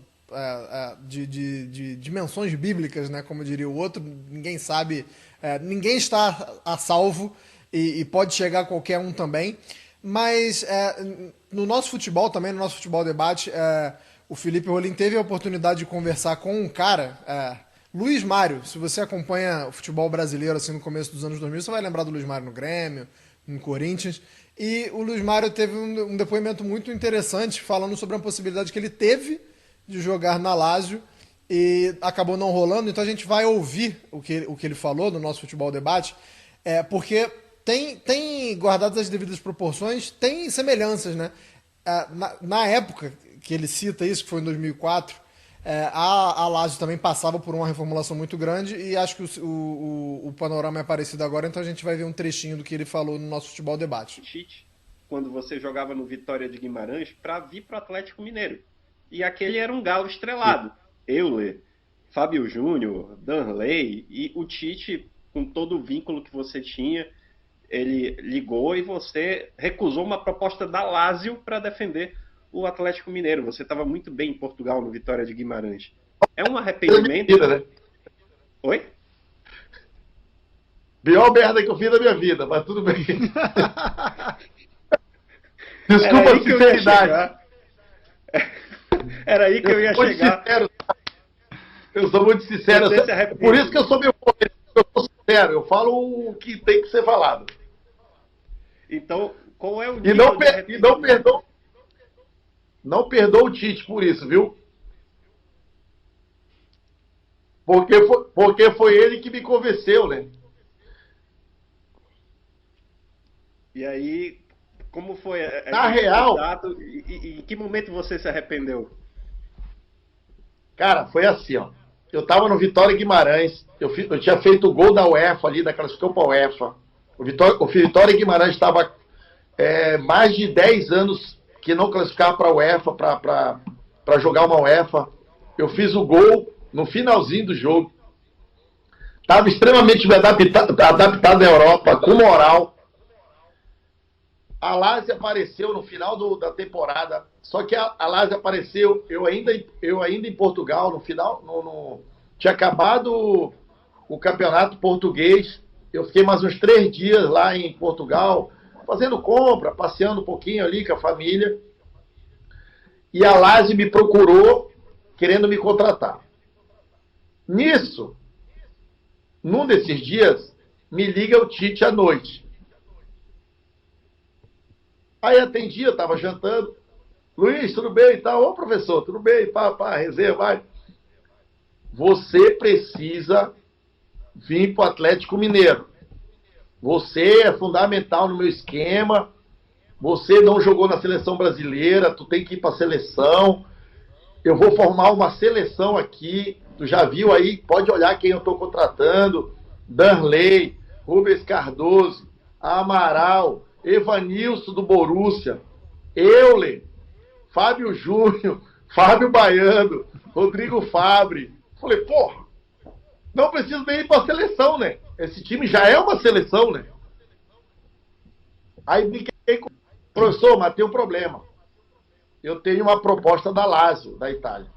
Speaker 4: de dimensões bíblicas, né? Como diria o outro, ninguém sabe, ninguém está a salvo e pode chegar qualquer um também, mas no nosso futebol também, no nosso futebol debate, o Felipe Rolim teve a oportunidade de conversar com um cara, Luiz Mário. Se você acompanha o futebol brasileiro assim no começo dos anos 2000, você vai lembrar do Luiz Mário no Grêmio, no Corinthians, e o Luiz Mário teve um depoimento muito interessante falando sobre a possibilidade que ele teve de jogar na Lazio e acabou não rolando, então a gente vai ouvir o que ele falou no nosso futebol debate, porque tem guardadas as devidas proporções, tem semelhanças, né? Na época que ele cita isso, que foi em 2004, a Lazio também passava por uma reformulação muito grande e acho que o panorama é parecido agora, então a gente vai ver um trechinho do que ele falou no nosso futebol debate.
Speaker 6: Quando você jogava no Vitória de Guimarães para vir para o Atlético Mineiro. E aquele era um galo estrelado. Euler, Fábio Júnior, Danley, e o Tite, com todo o vínculo que você tinha, ele ligou e você recusou uma proposta da Lazio para defender o Atlético Mineiro. Você estava muito bem em Portugal, no Vitória de Guimarães. É um arrependimento?
Speaker 3: Vida, né?
Speaker 6: Oi?
Speaker 3: Pior merda que eu fiz na minha vida, mas tudo bem. Desculpa a sinceridade.
Speaker 6: Era aí que eu ia chegar.
Speaker 3: Sincero, eu sou muito sincero. Por isso que eu sou meio polêmico.
Speaker 7: eu sou sincero, eu falo o que tem que ser falado.
Speaker 6: Então, qual é o
Speaker 7: E
Speaker 6: nível
Speaker 7: não perdoa o Tite por isso, viu? Porque foi ele que me convenceu, né?
Speaker 6: E aí, como foi
Speaker 7: Na real,
Speaker 6: contato, e em que momento você se arrependeu?
Speaker 7: cara, foi assim, ó. Eu tava no Vitória Guimarães, eu tinha feito o gol da UEFA ali, da classificação pra UEFA. O Vitória Guimarães estava mais de 10 anos que não classificava para a UEFA, para jogar uma UEFA. Eu fiz o gol no finalzinho do jogo. Estava extremamente adaptado na Europa, com moral. A Lazio apareceu no final da temporada. Só que a Lazio apareceu, eu ainda em Portugal, no final, tinha acabado o campeonato português. Eu fiquei mais uns 3 dias lá em Portugal, fazendo compra, passeando um pouquinho ali com a família. E a Lazio me procurou, querendo me contratar. Nisso, num desses dias, me liga o Tite à noite. Aí atendi, eu estava jantando. Luiz, tudo bem e tal? Ô, professor, tudo bem? Resenha, vai. Você precisa vir para o Atlético Mineiro. Você é fundamental no meu esquema. Você não jogou na seleção brasileira, tu tem que ir para a seleção. Eu vou formar uma seleção aqui. Tu já viu aí, pode olhar quem eu estou contratando. Darley, Rubens Cardoso, Amaral, Evanilson do Borussia, Euler, Fábio Júnior, Fábio Baiano, Rodrigo Fabre. Falei, porra, não preciso nem ir para a seleção, né? Esse time já é uma seleção, né? Aí fiquei com o professor, mas tem um problema. Eu tenho uma proposta da Lazio, da Itália.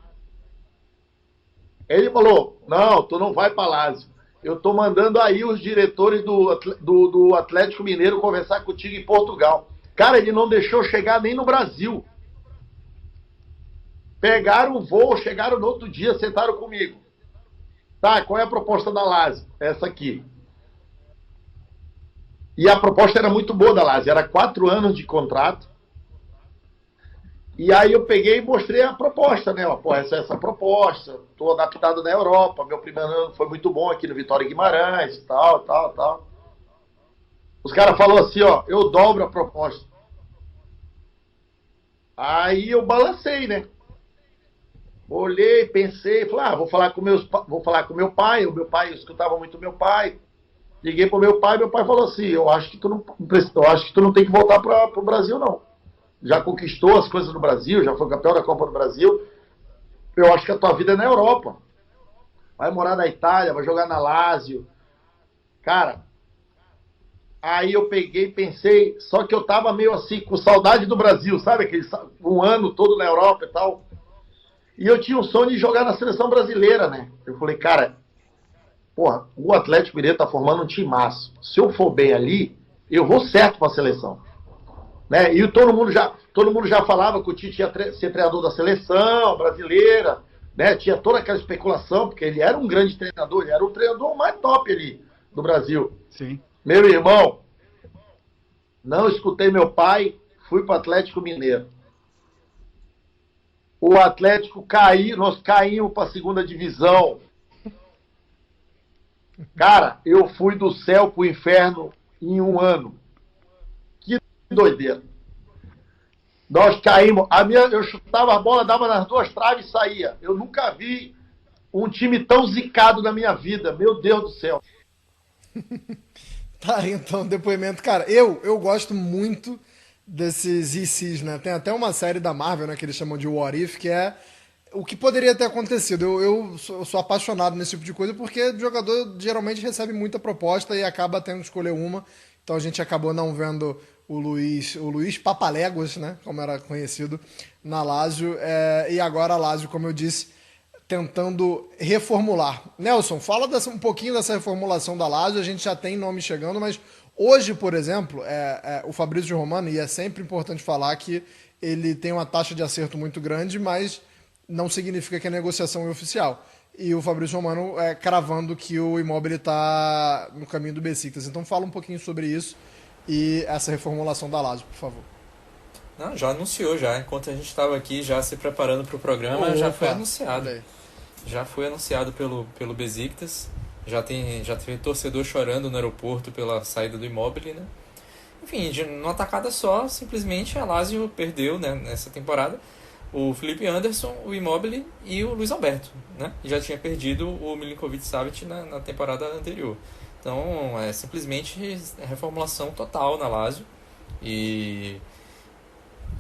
Speaker 7: Ele falou, não, tu não vai para Lazio. Eu estou mandando aí os diretores do Atlético Mineiro conversar contigo em Portugal. Cara, ele não deixou chegar nem no Brasil. Pegaram o voo, chegaram no outro dia, sentaram comigo. Tá, qual é a proposta da Lazio? Essa aqui. E a proposta era muito boa da Lazio, era 4 anos de contrato. E aí eu peguei e mostrei a proposta, né? Pô, essa proposta, estou adaptado na Europa, meu primeiro ano foi muito bom aqui no Vitória Guimarães, tal. Os caras falaram assim, ó, eu dobro a proposta. Aí eu balancei, né? Olhei, pensei, falei, vou falar com meu pai, o meu pai, eu escutava muito meu pai. Liguei pro meu pai falou assim, eu acho que tu não tem que voltar pro Brasil, não. Já conquistou as coisas no Brasil, já foi campeão da Copa do Brasil. Eu acho que a tua vida é na Europa. Vai morar na Itália, vai jogar na Lazio. Cara, aí eu peguei e pensei, só que eu tava meio assim, com saudade do Brasil, sabe? Um ano todo na Europa e tal. E eu tinha um sonho de jogar na seleção brasileira, né? Eu falei, cara, porra, o Atlético Mineiro tá formando um timaço. Se eu for bem ali, eu vou certo pra seleção. Né? E todo mundo já falava que o Tite ia ser treinador da seleção brasileira, né? Tinha toda aquela especulação, porque ele era um grande treinador, ele era o treinador mais top ali do Brasil.
Speaker 8: Sim.
Speaker 7: Meu irmão, não escutei meu pai, fui para o Atlético Mineiro. O Atlético caiu, nós caímos para a segunda divisão. Cara, eu fui do céu para o inferno em um ano. Que doideira. Nós caímos. Eu chutava a bola, dava nas 2 traves e saía. Eu nunca vi um time tão zicado na minha vida. Meu Deus do céu.
Speaker 4: Tá, então, depoimento. Cara, eu gosto muito desses ICs, né? Tem até uma série da Marvel, né, que eles chamam de What If, que é o que poderia ter acontecido. Eu sou apaixonado nesse tipo de coisa porque o jogador geralmente recebe muita proposta e acaba tendo que escolher uma. Então a gente acabou não vendo o Luiz Papaléguas, né, como era conhecido, na Lazio. E agora a Lazio, como eu disse, tentando reformular. Nelson, fala um pouquinho dessa reformulação da Lazio. A gente já tem nome chegando, mas hoje, por exemplo, o Fabrício Romano, e é sempre importante falar que ele tem uma taxa de acerto muito grande, mas não significa que a negociação é oficial. E o Fabrício Romano cravando que o Immobile está no caminho do Besiktas. Então fala um pouquinho sobre isso e essa reformulação da Lazio, por favor.
Speaker 5: Não, já anunciou já. Enquanto a gente estava aqui já se preparando para o programa, já foi anunciado. Já foi anunciado pelo Besiktas. Já teve torcedor chorando no aeroporto pela saída do Immobile, né? Enfim, numa tacada só, simplesmente a Lazio perdeu, né, nessa temporada o Felipe Anderson, o Immobile e o Luiz Alberto, né? E já tinha perdido o Milinkovic-Savic na temporada anterior. Então, é simplesmente reformulação total na Lazio. E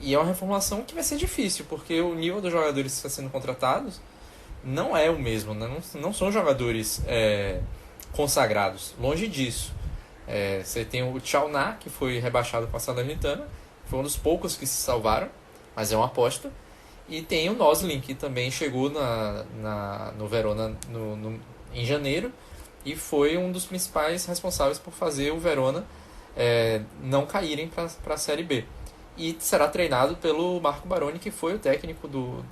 Speaker 5: é uma reformulação que vai ser difícil, porque o nível dos jogadores que estão sendo contratados não é o mesmo, né? Não são jogadores consagrados, longe disso. Você tem o Tchalná, que foi rebaixado com a Salernitana, foi um dos poucos que se salvaram, mas é uma aposta. E tem o Noslin, que também chegou no Verona em janeiro e foi um dos principais responsáveis por fazer o Verona não caírem para a Série B. E será treinado pelo Marco Baroni, que foi o técnico do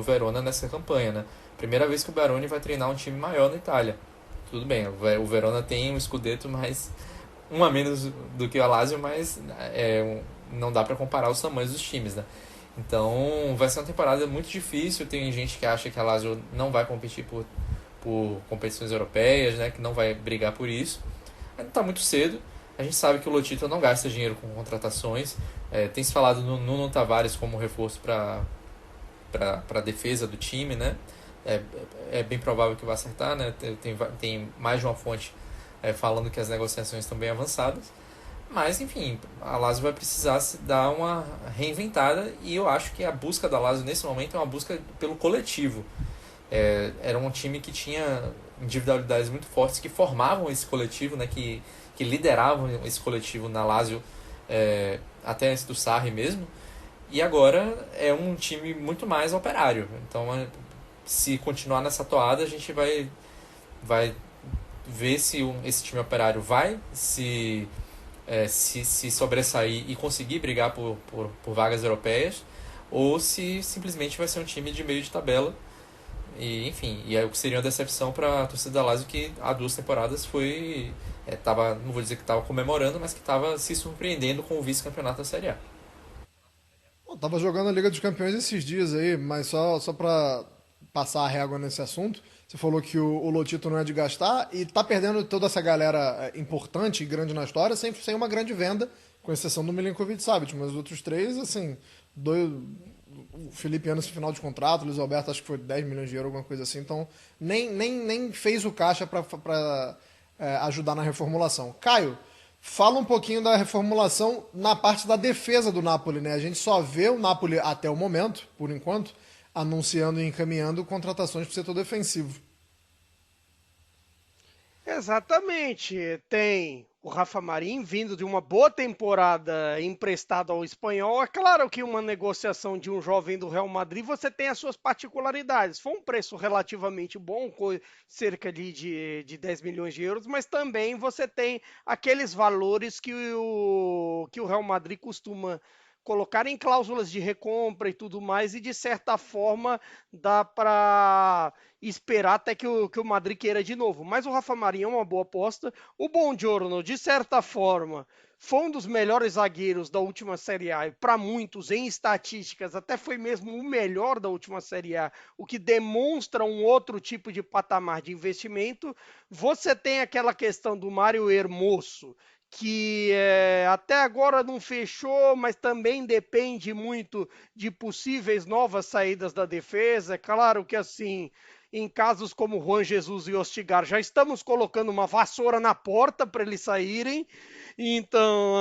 Speaker 5: Verona nessa campanha, né? Primeira vez que o Baroni vai treinar um time maior na Itália. Tudo bem, o Verona tem um Scudetto, mas um a menos do que o Lazio, mas não dá para comparar os tamanhos dos times, né? Então vai ser uma temporada muito difícil. Tem gente que acha que a Lazio não vai competir por competições europeias, né? Que não vai brigar por isso. Ainda está muito cedo. A gente sabe que o Lotito não gasta dinheiro com contratações. Tem se falado no Nuno Tavares como reforço para a defesa do time, né? É bem provável que vai acertar, né? Tem mais de uma fonte falando que as negociações estão bem avançadas. Mas, enfim, a Lazio vai precisar se dar uma reinventada, e eu acho que a busca da Lazio nesse momento é uma busca pelo coletivo. Era um time que tinha individualidades muito fortes que formavam esse coletivo, né? Que lideravam esse coletivo na Lazio até antes do Sarri mesmo, e agora é um time muito mais operário. Então, se continuar nessa toada, a gente vai ver se esse time operário vai se sobressair e conseguir brigar por vagas europeias, ou se simplesmente vai ser um time de meio de tabela. E, enfim, o que seria uma decepção para a torcida da Lazio, que há 2 temporadas não vou dizer que estava comemorando, mas que estava se surpreendendo com o vice-campeonato da Série A.
Speaker 4: Tava jogando a Liga dos Campeões esses dias aí, mas só para passar a régua nesse assunto, você falou que o Lotito não é de gastar e tá perdendo toda essa galera importante e grande na história sem uma grande venda, com exceção do Milinkovic-Savic, mas os outros 3, assim, o Felipe Anderson final de contrato, o Luiz Alberto acho que foi 10 milhões de euros, alguma coisa assim, então nem fez o caixa para ajudar na reformulação. Caio, fala um pouquinho da reformulação na parte da defesa do Napoli, né? A gente só vê o Napoli até o momento, por enquanto, anunciando e encaminhando contratações para o setor defensivo.
Speaker 2: Exatamente. Tem o Rafa Marín vindo de uma boa temporada emprestado ao Espanhol. É claro que uma negociação de um jovem do Real Madrid, você tem as suas particularidades. Foi um preço relativamente bom, cerca de 10 milhões de euros, mas também você tem aqueles valores que o Real Madrid costuma colocar em cláusulas de recompra e tudo mais, e de certa forma dá para esperar até que o Madrid queira de novo. Mas o Rafa Marín é uma boa aposta. O Buongiorno, de certa forma, foi um dos melhores zagueiros da última Série A, e para muitos, em estatísticas, até foi mesmo o melhor da última Série A, o que demonstra um outro tipo de patamar de investimento. Você tem aquela questão do Mário Hermoso, que até agora não fechou, mas também depende muito de possíveis novas saídas da defesa. É claro que, assim, em casos como Juan Jesus e Ostigar, já estamos colocando uma vassoura na porta para eles saírem. Então,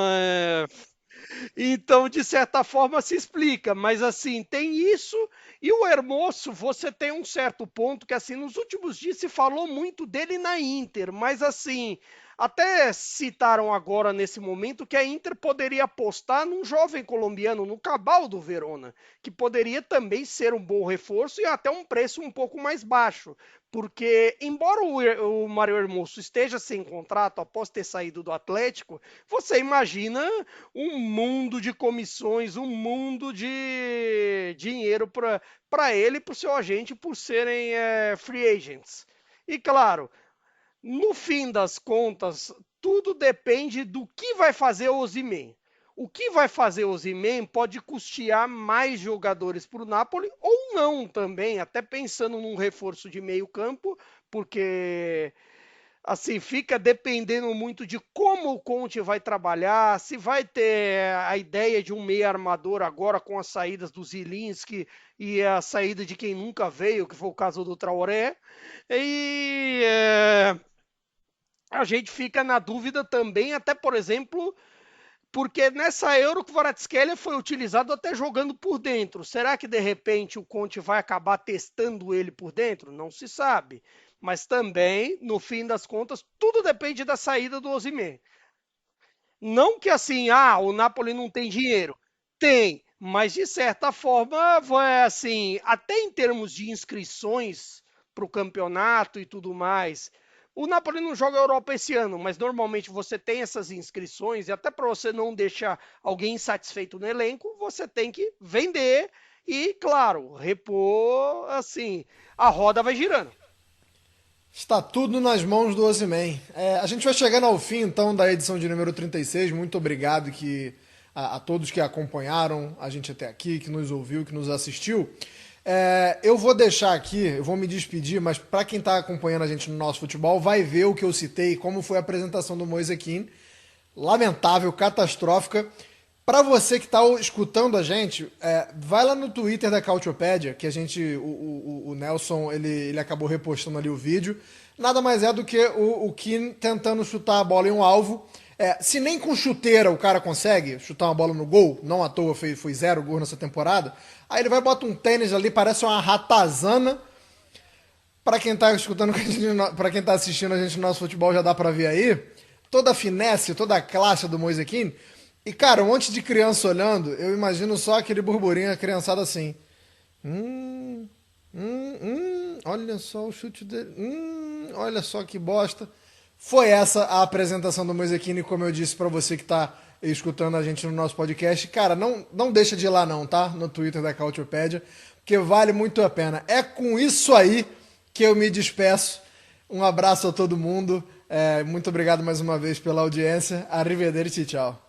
Speaker 2: de certa forma, se explica. Mas, assim, tem isso. E o Hermoso, você tem um certo ponto que, assim, nos últimos dias se falou muito dele na Inter. Mas, assim, Até citaram agora, nesse momento, que a Inter poderia apostar num jovem colombiano, no Cabal do Verona, que poderia também ser um bom reforço e até um preço um pouco mais baixo. Porque, embora o Mário Hermoso esteja sem contrato após ter saído do Atlético, você imagina um mundo de comissões, um mundo de dinheiro para ele e para o seu agente por serem free agents. E claro, no fim das contas, tudo depende do que vai fazer o Osimhen. O que vai fazer o Osimhen pode custear mais jogadores para o Napoli ou não também, até pensando num reforço de meio campo, porque assim fica dependendo muito de como o Conte vai trabalhar, se vai ter a ideia de um meio armador agora com as saídas do Zilinski e a saída de quem nunca veio, que foi o caso do Traoré. E a gente fica na dúvida também, até por exemplo, porque nessa Euro que o Kvaratskhelia foi utilizado até jogando por dentro. Será que de repente o Conte vai acabar testando ele por dentro? Não se sabe. Mas também, no fim das contas, tudo depende da saída do Osimhen. Não que assim, o Napoli não tem dinheiro. Tem, mas de certa forma, vai assim, até em termos de inscrições para o campeonato e tudo mais. O Napoli não joga a Europa esse ano, mas normalmente você tem essas inscrições e até para você não deixar alguém insatisfeito no elenco, você tem que vender e, claro, repor, assim, a roda vai girando.
Speaker 4: Está tudo nas mãos do Osimhen. A gente vai chegando ao fim, então, da edição de número 36. Muito obrigado a todos que acompanharam a gente até aqui, que nos ouviu, que nos assistiu. Eu vou deixar aqui, eu vou me despedir, mas para quem está acompanhando a gente no nosso futebol, vai ver o que eu citei, como foi a apresentação do Moise Kean. Lamentável, catastrófica. Para você que está escutando a gente, vai lá no Twitter da Cautiopédia, que o Nelson ele acabou repostando ali o vídeo. Nada mais é do que o Kean tentando chutar a bola em um alvo. Se nem com chuteira o cara consegue chutar uma bola no gol, não à toa foi 0 gol nessa temporada, aí ele vai botar um tênis ali, parece uma ratazana. Para quem tá escutando, para quem tá assistindo a gente no nosso futebol, já dá para ver aí toda a finesse, toda a classe do Moise Kean. E cara, um monte de criança olhando, eu imagino só aquele burburinho, a criançada assim. Olha só o chute dele. Olha só que bosta. Foi essa a apresentação do Moise Kean, como eu disse para você que tá escutando a gente no nosso podcast. Cara, não deixa de ir lá não, tá? No Twitter da Cautiopédia, porque vale muito a pena. É com isso aí que eu me despeço. Um abraço a todo mundo. Muito obrigado mais uma vez pela audiência. Arrivederci, tchau.